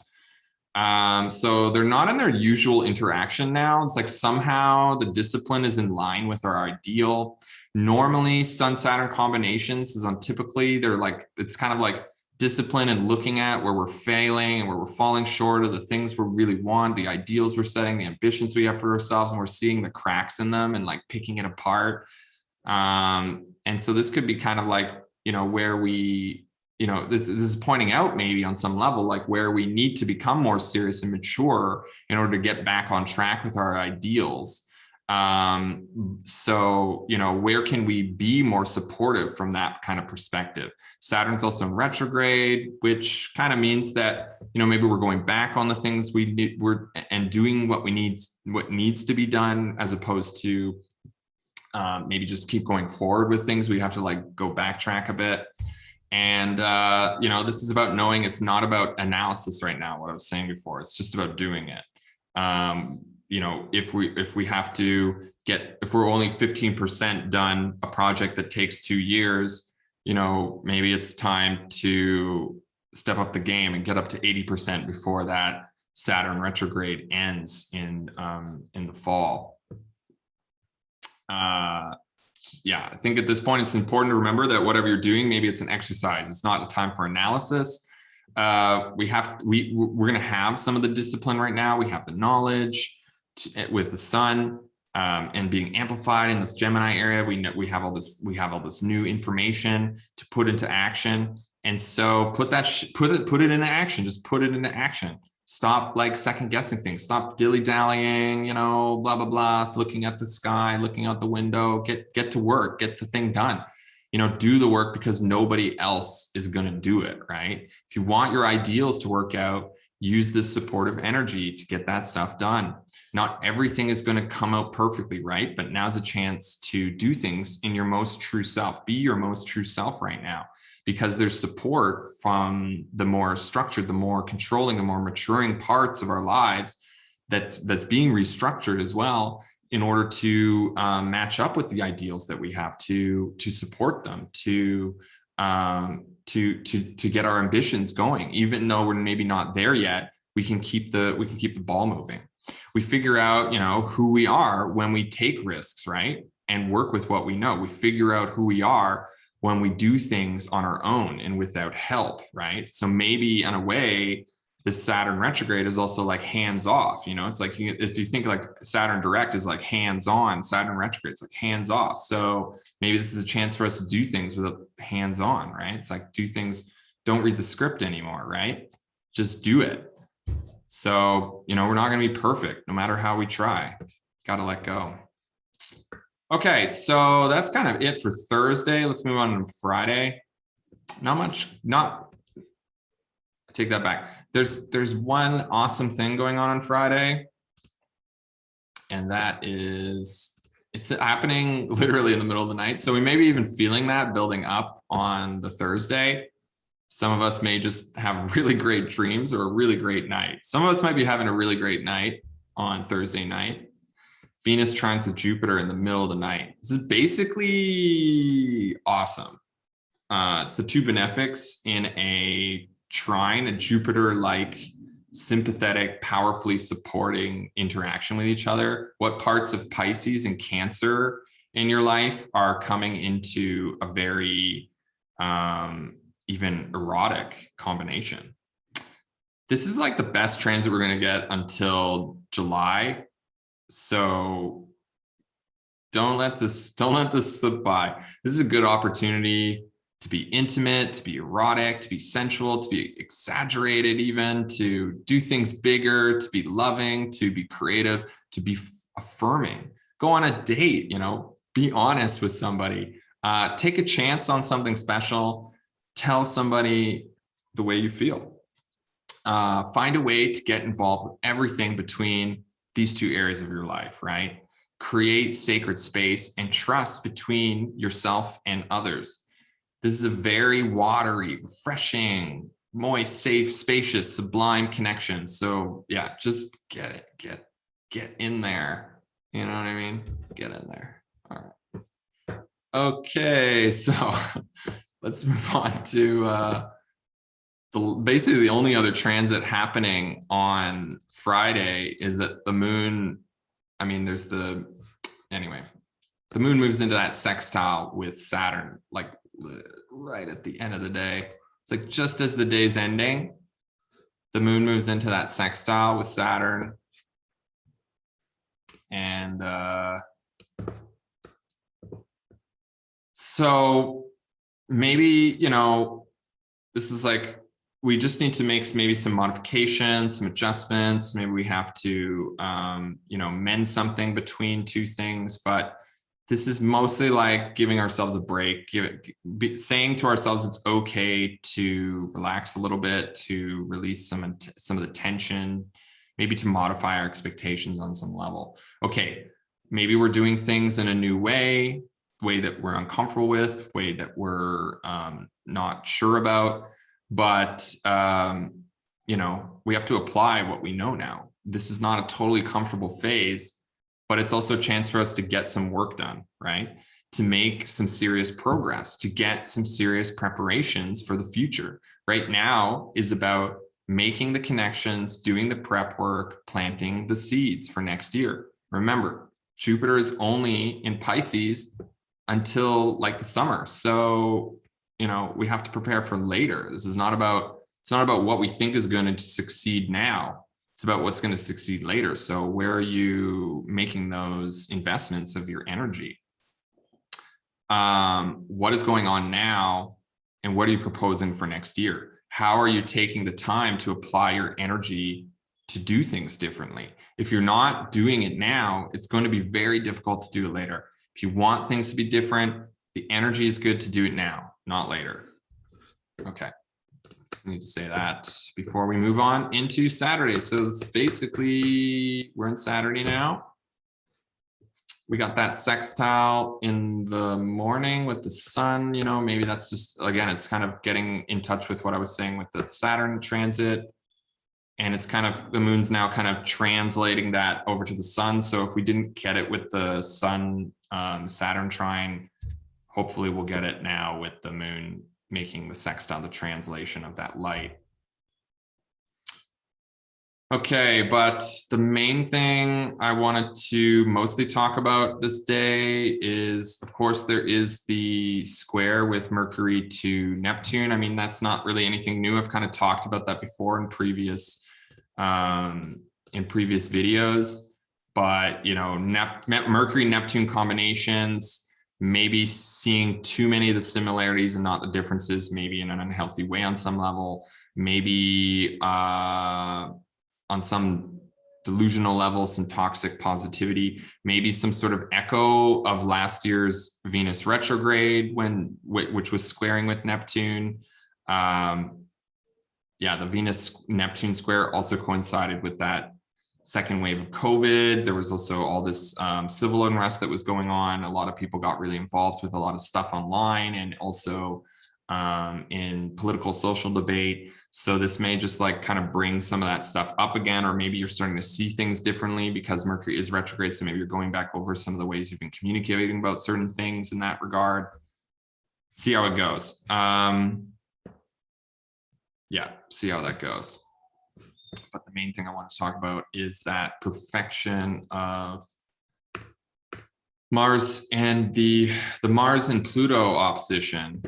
So they're not in their usual interaction now. It's like somehow the discipline is in line with our ideal. Normally, Sun-Saturn combinations is on typically they're like it's kind of like discipline and looking at where we're failing and where we're falling short of the things we really want, the ideals we're setting, the ambitions we have for ourselves, and we're seeing the cracks in them and like picking it apart. And so this could be kind of like, where we, this is pointing out maybe on some level, like where we need to become more serious and mature in order to get back on track with our ideals. So, where can we be more supportive from that kind of perspective? Saturn's also in retrograde, which kind of means that, maybe we're going back on the things we need, and doing what needs to be done, as opposed to maybe just keep going forward with things. We have to like go backtrack a bit. And, this is about knowing it's not about analysis right now, what I was saying before, it's just about doing it. If we have to if we're only 15% done a project that takes 2 years, maybe it's time to step up the game and get up to 80% before that Saturn retrograde ends in the fall. Yeah, I think at this point, it's important to remember that whatever you're doing, maybe it's an exercise. It's not a time for analysis. We're going to have some of the discipline right now. We have the knowledge with the Sun and being amplified in this Gemini area. We have all this new information to put into action. And so put it into action. Just put it into action. Stop like second guessing things. Stop dilly-dallying, blah, blah, blah, looking at the sky, looking out the window, get to work, get the thing done. Do the work because nobody else is going to do it, right? If you want your ideals to work out, use this supportive energy to get that stuff done. Not everything is going to come out perfectly, right? But now's a chance to do things in your most true self. Be your most true self right now, because there's support from the more structured, the more controlling, the more maturing parts of our lives that's being restructured as well in order to match up with the ideals that we have, to support them, to get our ambitions going. Even though we're maybe not there yet, we can keep the ball moving. We figure out, who we are when we take risks, right? And work with what we know. We figure out who we are when we do things on our own and without help, right? So maybe in a way, this Saturn retrograde is also like hands off. It's like if you think like Saturn direct is like hands on, Saturn retrograde is like hands off. So maybe this is a chance for us to do things with hands on, right? It's like do things, don't read the script anymore, right? Just do it. So, we're not going to be perfect no matter how we try. Got to let go. Okay, so that's kind of it for Thursday. Let's move on to Friday. Not much, I take that back. There's one awesome thing going on Friday, and that is it's happening literally in the middle of the night. So we may be even feeling that building up on the Thursday. Some of us may just have really great dreams or a really great night. Some of us might be having a really great night on Thursday night. Venus trines with Jupiter in the middle of the night. This is basically awesome. It's the two benefics in a trine, a Jupiter-like sympathetic, powerfully supporting interaction with each other. What parts of Pisces and Cancer in your life are coming into a very even erotic combination? This is like the best transit we're going to get until July. So don't let this slip by. This is a good opportunity to be intimate, to be erotic, to be sensual, to be exaggerated, even to do things bigger, to be loving, to be creative, to be affirming. Go on a date, be honest with somebody. Take a chance on something special. Tell somebody the way you feel. Find a way to get involved with everything between these two areas of your life, right? Create sacred space and trust between yourself and others. This is a very watery, refreshing, moist, safe, spacious, sublime connection. So yeah, just get in there. You know what I mean? Get in there. All right. Okay, so let's move on to basically the only other transit happening on Friday is that the moon, the moon moves into that sextile with Saturn, like right at the end of the day. It's like just as the day's ending, the moon moves into that sextile with Saturn. And so maybe, this is like, we just need to make maybe some modifications, some adjustments. Maybe we have to, mend something between two things. But this is mostly like giving ourselves a break, saying to ourselves it's okay to relax a little bit, to release some of the tension, maybe to modify our expectations on some level. Okay, maybe we're doing things in a new way that we're uncomfortable with, way that we're not sure about. But, we have to apply what we know now. This is not a totally comfortable phase, but it's also a chance for us to get some work done, right? To make some serious progress, to get some serious preparations for the future. Right now is about making the connections, doing the prep work, planting the seeds for next year. Remember, Jupiter is only in Pisces until like the summer. So we have to prepare for later. This is not about, it's not about what we think is going to succeed now. It's about what's going to succeed later. So where are you making those investments of your energy? What is going on now? And what are you proposing for next year? How are you taking the time to apply your energy to do things differently? If you're not doing it now, it's going to be very difficult to do it later. If you want things to be different, the energy is good to do it now, not later. Okay, I need to say that before we move on into Saturday. So it's basically, we're in Saturday now. We got that sextile in the morning with the sun, maybe that's just, again, it's kind of getting in touch with what I was saying with the Saturn transit. And it's kind of, the moon's now kind of translating that over to the sun. So if we didn't get it with the sun, Saturn trine, hopefully we'll get it now with the moon making the sextile, the translation of that light. Okay, but the main thing I wanted to mostly talk about this day is, of course, there is the square with Mercury to Neptune. That's not really anything new. I've kind of talked about that before in previous videos, but Mercury-Neptune combinations, maybe seeing too many of the similarities and not the differences, maybe in an unhealthy way on some level, maybe on some delusional level, some toxic positivity, maybe some sort of echo of last year's Venus retrograde which was squaring with Neptune. Yeah, the Venus-Neptune square also coincided with that second wave of COVID. There was also all this civil unrest that was going on. A lot of people got really involved with a lot of stuff online and also in political social debate. So this may just like kind of bring some of that stuff up again, or maybe you're starting to see things differently because Mercury is retrograde. So maybe you're going back over some of the ways you've been communicating about certain things in that regard. See how it goes. Yeah, see how that goes. But the main thing I want to talk about is that perfection of Mars and the Mars and Pluto opposition.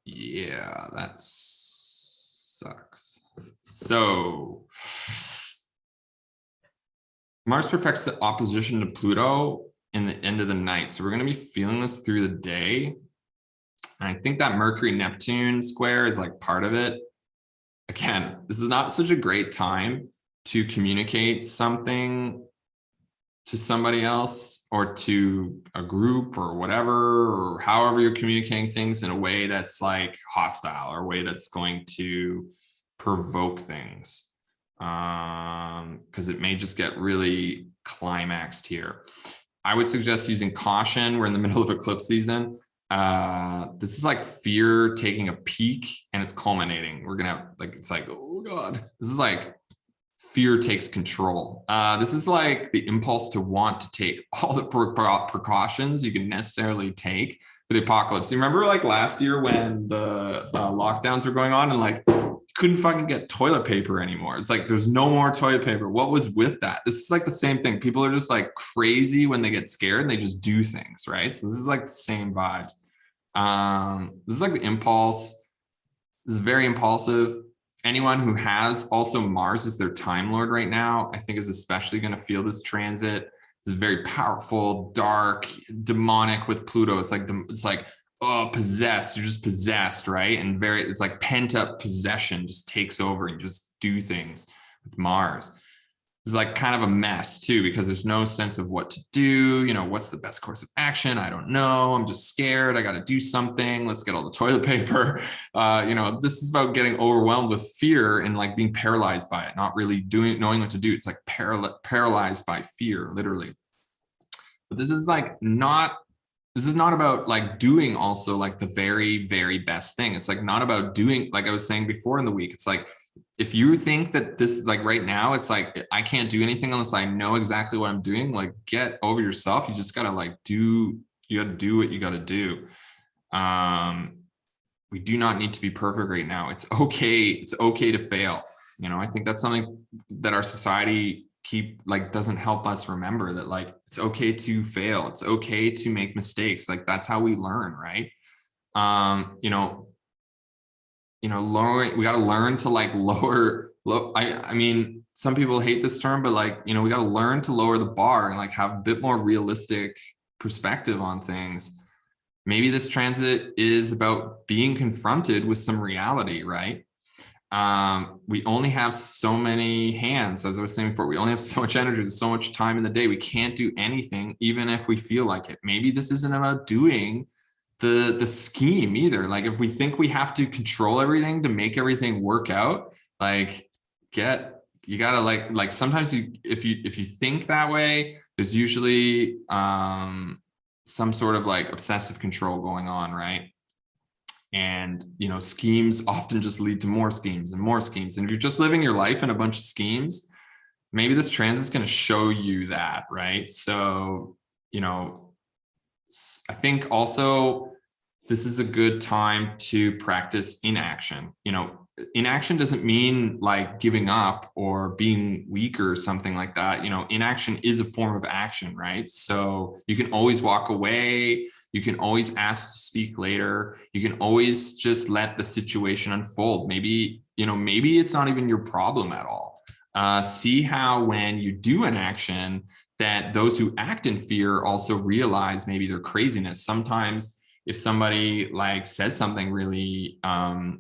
Yeah, that sucks. So Mars perfects the opposition to Pluto in the end of the night. So we're going to be feeling this through the day. And I think that Mercury-Neptune square is like part of it. Again, this is not such a great time to communicate something to somebody else or to a group or whatever, or however you're communicating things in a way that's like hostile or a way that's going to provoke things. Because it may just get really climaxed here. I would suggest using caution. We're in the middle of eclipse season. This is like fear taking a peak and it's culminating. We're gonna have like, it's like, oh God, this is like fear takes control. This is like the impulse to want to take all the precautions you can necessarily take for the apocalypse. You remember like last year when the lockdowns were going on and like couldn't fucking get toilet paper anymore. It's like there's no more toilet paper. What was with that? This is like the same thing. People are just like crazy when they get scared and they just do things, right? So this is like the same vibes. This is like the impulse. This is very impulsive. Anyone who has also Mars as their time lord right now, I think is especially going to feel this transit. It's very powerful, dark, demonic with Pluto. It's like oh, possessed. You're just possessed, right? And it's like pent up possession just takes over and just do things with Mars. It's like kind of a mess too, because there's no sense of what to do. You know, what's the best course of action? I don't know. I'm just scared. I got to do something. Let's get all the toilet paper. You know, this is about getting overwhelmed with fear and like being paralyzed by it, not really knowing what to do. It's like paralyzed by fear, literally. But this is like this is not about like doing also like the very, very best thing. It's like not about doing, like I was saying before in the week, it's like, if you think that this, like right now, it's like, I can't do anything unless I know exactly what I'm doing, like get over yourself. You just got to like you got to do what you got to do. We do not need to be perfect right now. It's okay. It's okay to fail. You know, I think that's something that our society doesn't help us remember, that like it's okay to fail, it's okay to make mistakes. Like that's how we learn, right? Lowering, we got to learn to like I mean, some people hate this term, but like, you know, we got to learn to lower the bar and like have a bit more realistic perspective on things. Maybe this transit is about being confronted with some reality, right? We only have so many hands, as I was saying before. We only have so much energy, so much time in the day. We can't do anything, even if we feel like it. Maybe this isn't about doing the scheme either. Like if we think we have to control everything to make everything work out, like you gotta like sometimes if you think that way, there's usually some sort of like obsessive control going on, right? And, you know, schemes often just lead to more schemes and more schemes. And if you're just living your life in a bunch of schemes, maybe this transit is going to show you that, right? So, you know, I think also this is a good time to practice inaction. You know, inaction doesn't mean like giving up or being weak or something like that. You know, inaction is a form of action, right? So you can always walk away. You can always ask to speak later. You can always just let the situation unfold. Maybe it's not even your problem at all. See how when you do an action that those who act in fear also realize maybe their craziness. Sometimes if somebody like says something really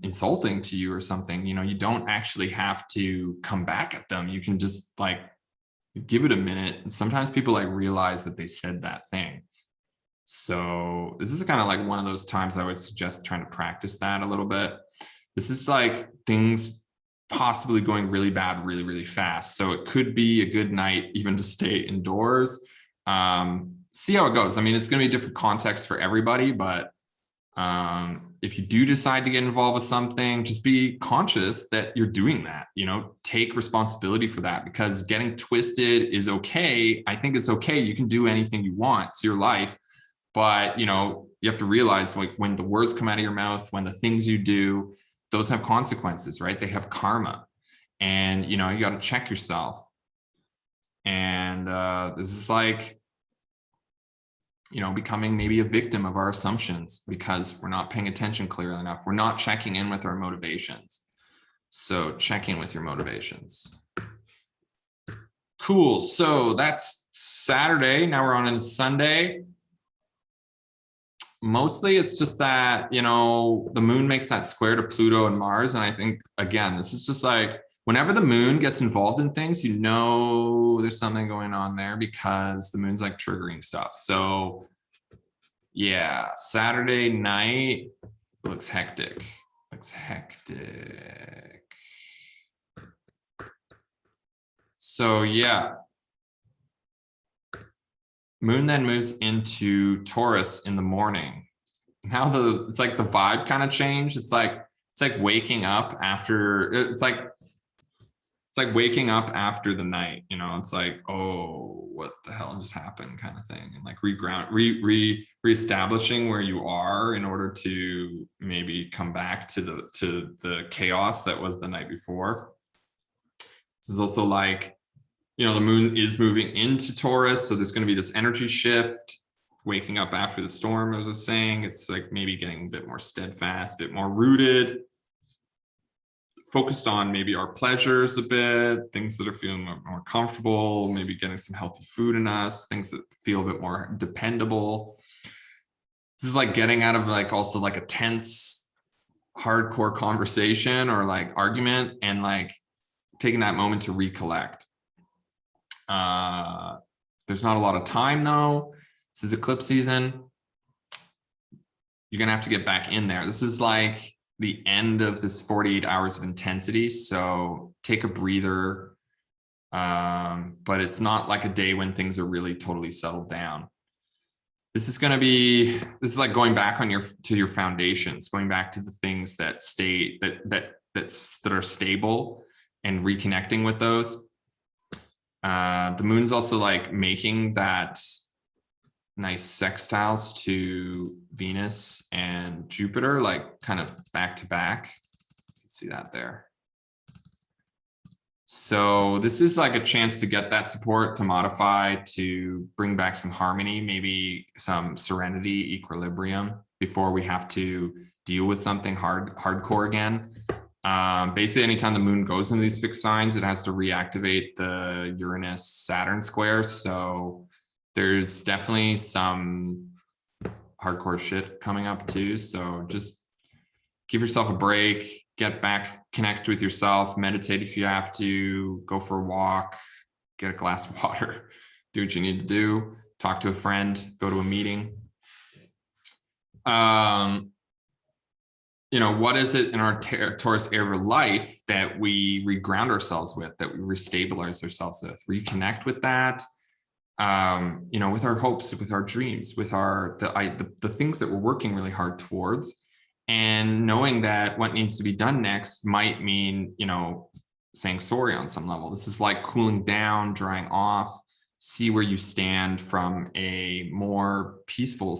insulting to you or something, you don't actually have to come back at them. You can just like give it a minute. And sometimes people like realize that they said that thing. So this is kind of like one of those times I would suggest trying to practice that a little bit. This is like things possibly going really bad, really, really fast. So it could be a good night even to stay indoors. See how it goes. I mean, it's going to be different context for everybody, but if you do decide to get involved with something, just be conscious that you're doing that, take responsibility for that, because getting twisted is okay. I think it's okay. You can do anything you want. It's your life. But, you have to realize like when the words come out of your mouth, when the things you do, those have consequences, right? They have karma, and, you got to check yourself. And this is like, becoming maybe a victim of our assumptions because we're not paying attention clearly enough. We're not checking in with our motivations. So check in with your motivations. Cool. So that's Saturday. Now we're on into Sunday. Mostly it's just that, the moon makes that square to Pluto and Mars. And I think, again, this is just like whenever the moon gets involved in things, there's something going on there because the moon's like triggering stuff. So yeah, Saturday night looks hectic. So yeah. Moon then moves into Taurus in the morning. Now it's like the vibe kind of changed. It's like waking up after waking up after the night, it's like, oh, what the hell just happened kind of thing. And like reestablishing where you are in order to maybe come back to the chaos that was the night before. This is also like, the moon is moving into Taurus. So there's going to be this energy shift, waking up after the storm, as I was saying. It's like maybe getting a bit more steadfast, a bit more rooted, focused on maybe our pleasures a bit, things that are feeling more comfortable, maybe getting some healthy food in us, things that feel a bit more dependable. This is like getting out of like also like a tense, hardcore conversation or like argument and like taking that moment to recollect. There's not a lot of time though. This is eclipse season. You're going to have to get back in there. This is like the end of this 48 hours of intensity. So take a breather. But it's not like a day when things are really totally settled down. This is like going back to your foundations, going back to the things that that are stable and reconnecting with those. The moon's also like making that nice sextiles to Venus and Jupiter, like kind of back to back. You can see that there. So this is like a chance to get that support, to modify, to bring back some harmony, maybe some serenity, equilibrium before we have to deal with something hardcore again. Basically, anytime the moon goes into these fixed signs, it has to reactivate the Uranus-Saturn square. So there's definitely some hardcore shit coming up too. So just give yourself a break, get back, connect with yourself, meditate if you have to, go for a walk, get a glass of water, do what you need to do, talk to a friend, go to a meeting. What is it in our Taurus area life that we reground ourselves with, that we restabilize ourselves with, reconnect with that, with our hopes, with our dreams, with the things that we're working really hard towards, and knowing that what needs to be done next might mean, saying sorry on some level. This is like cooling down, drying off, see where you stand from a more peaceful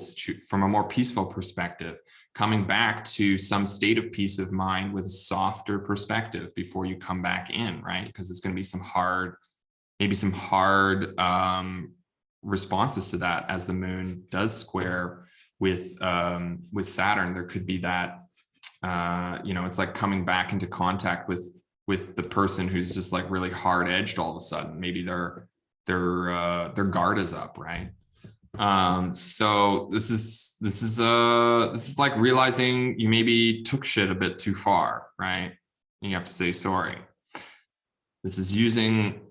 perspective, coming back to some state of peace of mind with a softer perspective before you come back in, right? Because it's going to be some hard responses to that as the moon does square with Saturn. There could be that, it's like coming back into contact with the person who's just like really hard edged all of a sudden. Maybe their guard is up, right? So this is like realizing you maybe took shit a bit too far, right? And you have to say sorry. This is using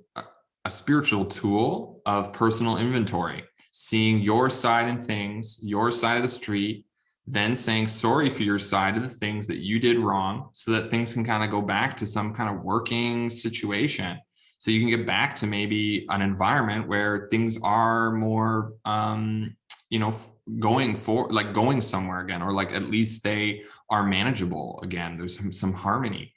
a spiritual tool of personal inventory, seeing your side in things, your side of the street, then saying sorry for your side of the things that you did wrong, so that things can kind of go back to some kind of working situation. So you can get back to maybe an environment where things are more, going somewhere again, or like at least they are manageable again. There's some harmony.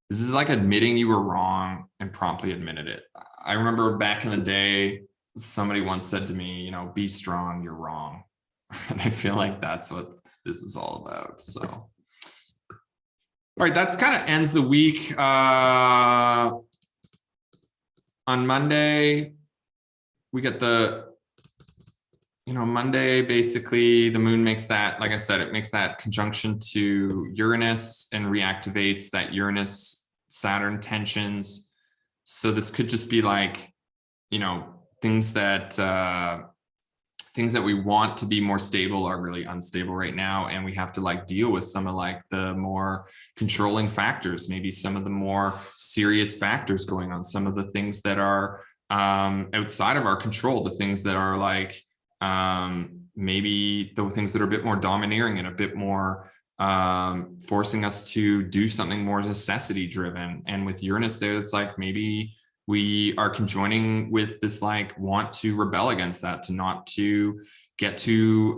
This is like admitting you were wrong and promptly admitted it. I remember back in the day, somebody once said to me, be strong, you're wrong. And I feel like that's what this is all about. So, all right, that kind of ends the week. On Monday, we get Monday, basically the moon makes that, like I said, it makes that conjunction to Uranus and reactivates that Uranus-Saturn tensions. So this could just be like, things that we want to be more stable are really unstable right now. And we have to like deal with some of like the more controlling factors, maybe some of the more serious factors going on, some of the things that are outside of our control, the things that are like, maybe the things that are a bit more domineering and a bit more forcing us to do something more necessity driven. And with Uranus there, it's like maybe we are conjoining with this like want to rebel against that, to not to get to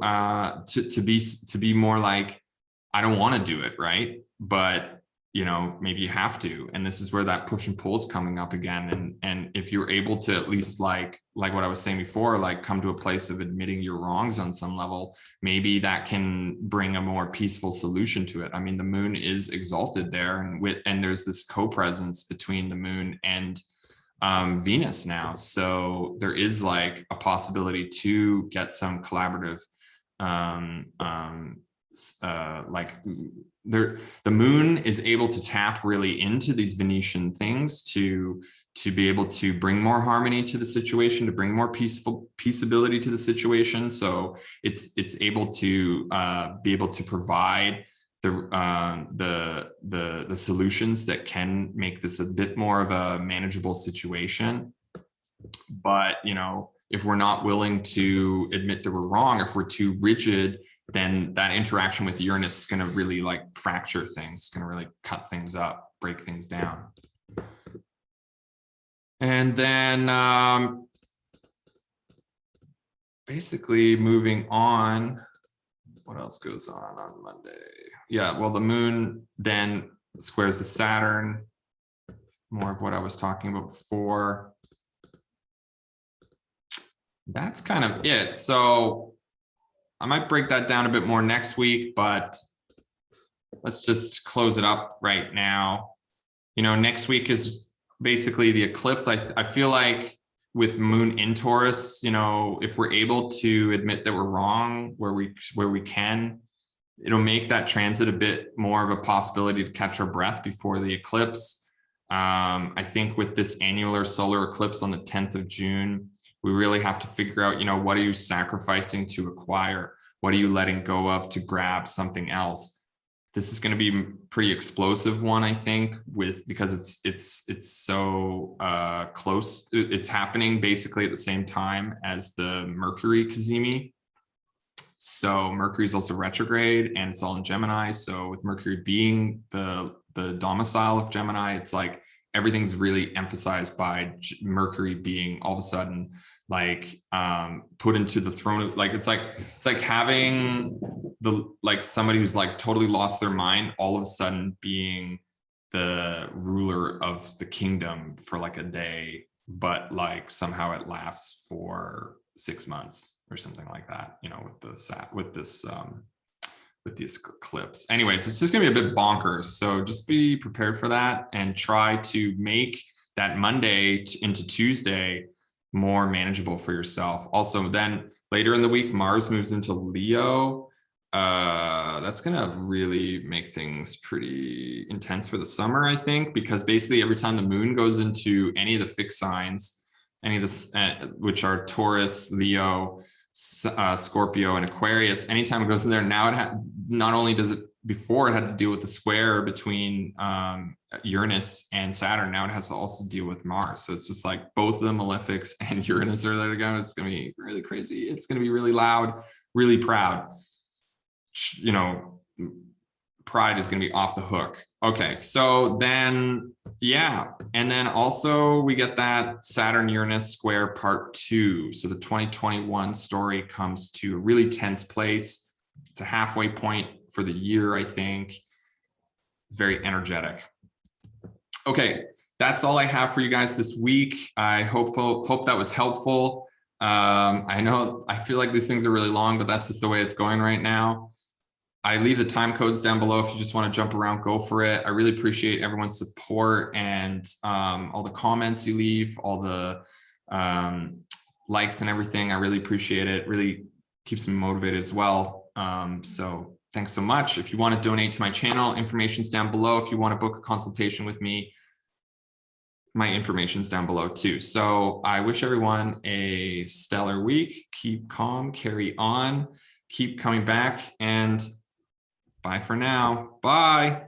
be more like, I don't want to do it, right? But maybe you have to, and this is where that push and pull is coming up again. And if you're able to at least like what I was saying before, like come to a place of admitting your wrongs on some level, maybe that can bring a more peaceful solution to it. I mean, the moon is exalted there, and there's this co-presence between the moon and Venus now, so there is like a possibility to get some collaborative the moon is able to tap really into these Venetian things to be able to bring more harmony to the situation, to bring more peaceability to the situation. So it's able to be able to provide the solutions that can make this a bit more of a manageable situation. But if we're not willing to admit that we're wrong, if we're too rigid, then that interaction with Uranus is going to really like fracture things, going to really cut things up, break things down. And then basically moving on, what else goes on Monday? Yeah, well, the moon then squares the Saturn, more of what I was talking about before. That's kind of it. So I might break that down a bit more next week, but let's just close it up right now. Next week is basically the eclipse. I feel like with moon in Taurus, if we're able to admit that we're wrong where we can, it'll make that transit a bit more of a possibility to catch our breath before the eclipse. I think with this annular solar eclipse on the 10th of June, we really have to figure out, what are you sacrificing to acquire? What are you letting go of to grab something else? This is going to be a pretty explosive one, I think, because it's so close. It's happening basically at the same time as the Mercury cazimi. So Mercury is also retrograde, and it's all in Gemini. So with Mercury being the domicile of Gemini, it's like everything's really emphasized by Mercury being all of a sudden like put into the throne of, like it's like having somebody who's like totally lost their mind all of a sudden being the ruler of the kingdom for like a day, but like somehow it lasts for 6 months or something like that, with this eclipse. Anyways, it's just gonna be a bit bonkers, so just be prepared for that and try to make that Monday into Tuesday more manageable for yourself. Also, then later in the week, Mars moves into Leo. That's gonna really make things pretty intense for the summer, I think, because basically every time the moon goes into any of the fixed signs, any of the which are Taurus, Leo, Scorpio and Aquarius. Anytime it goes in there, now it not only does it, before it had to deal with the square between Uranus and Saturn, now it has to also deal with Mars. So it's just like both of the malefics and Uranus are there to go. It's going to be really crazy. It's going to be really loud, really proud. You know, pride is going to be off the hook. Okay, so then, yeah. And then also we get that Saturn-Uranus square part 2. So the 2021 story comes to a really tense place. It's a halfway point for the year, I think. It's very energetic. Okay, that's all I have for you guys this week. I hope that was helpful. I feel like these things are really long, but that's just the way it's going right now. I leave the time codes down below if you just want to jump around, go for it. I really appreciate everyone's support and all the comments you leave, all the likes and everything. I really appreciate it. Really keeps me motivated as well. So thanks so much. If you want to donate to my channel, information's down below. If you want to book a consultation with me, my information's down below too. So I wish everyone a stellar week. Keep calm, carry on, keep coming back, and bye for now. Bye.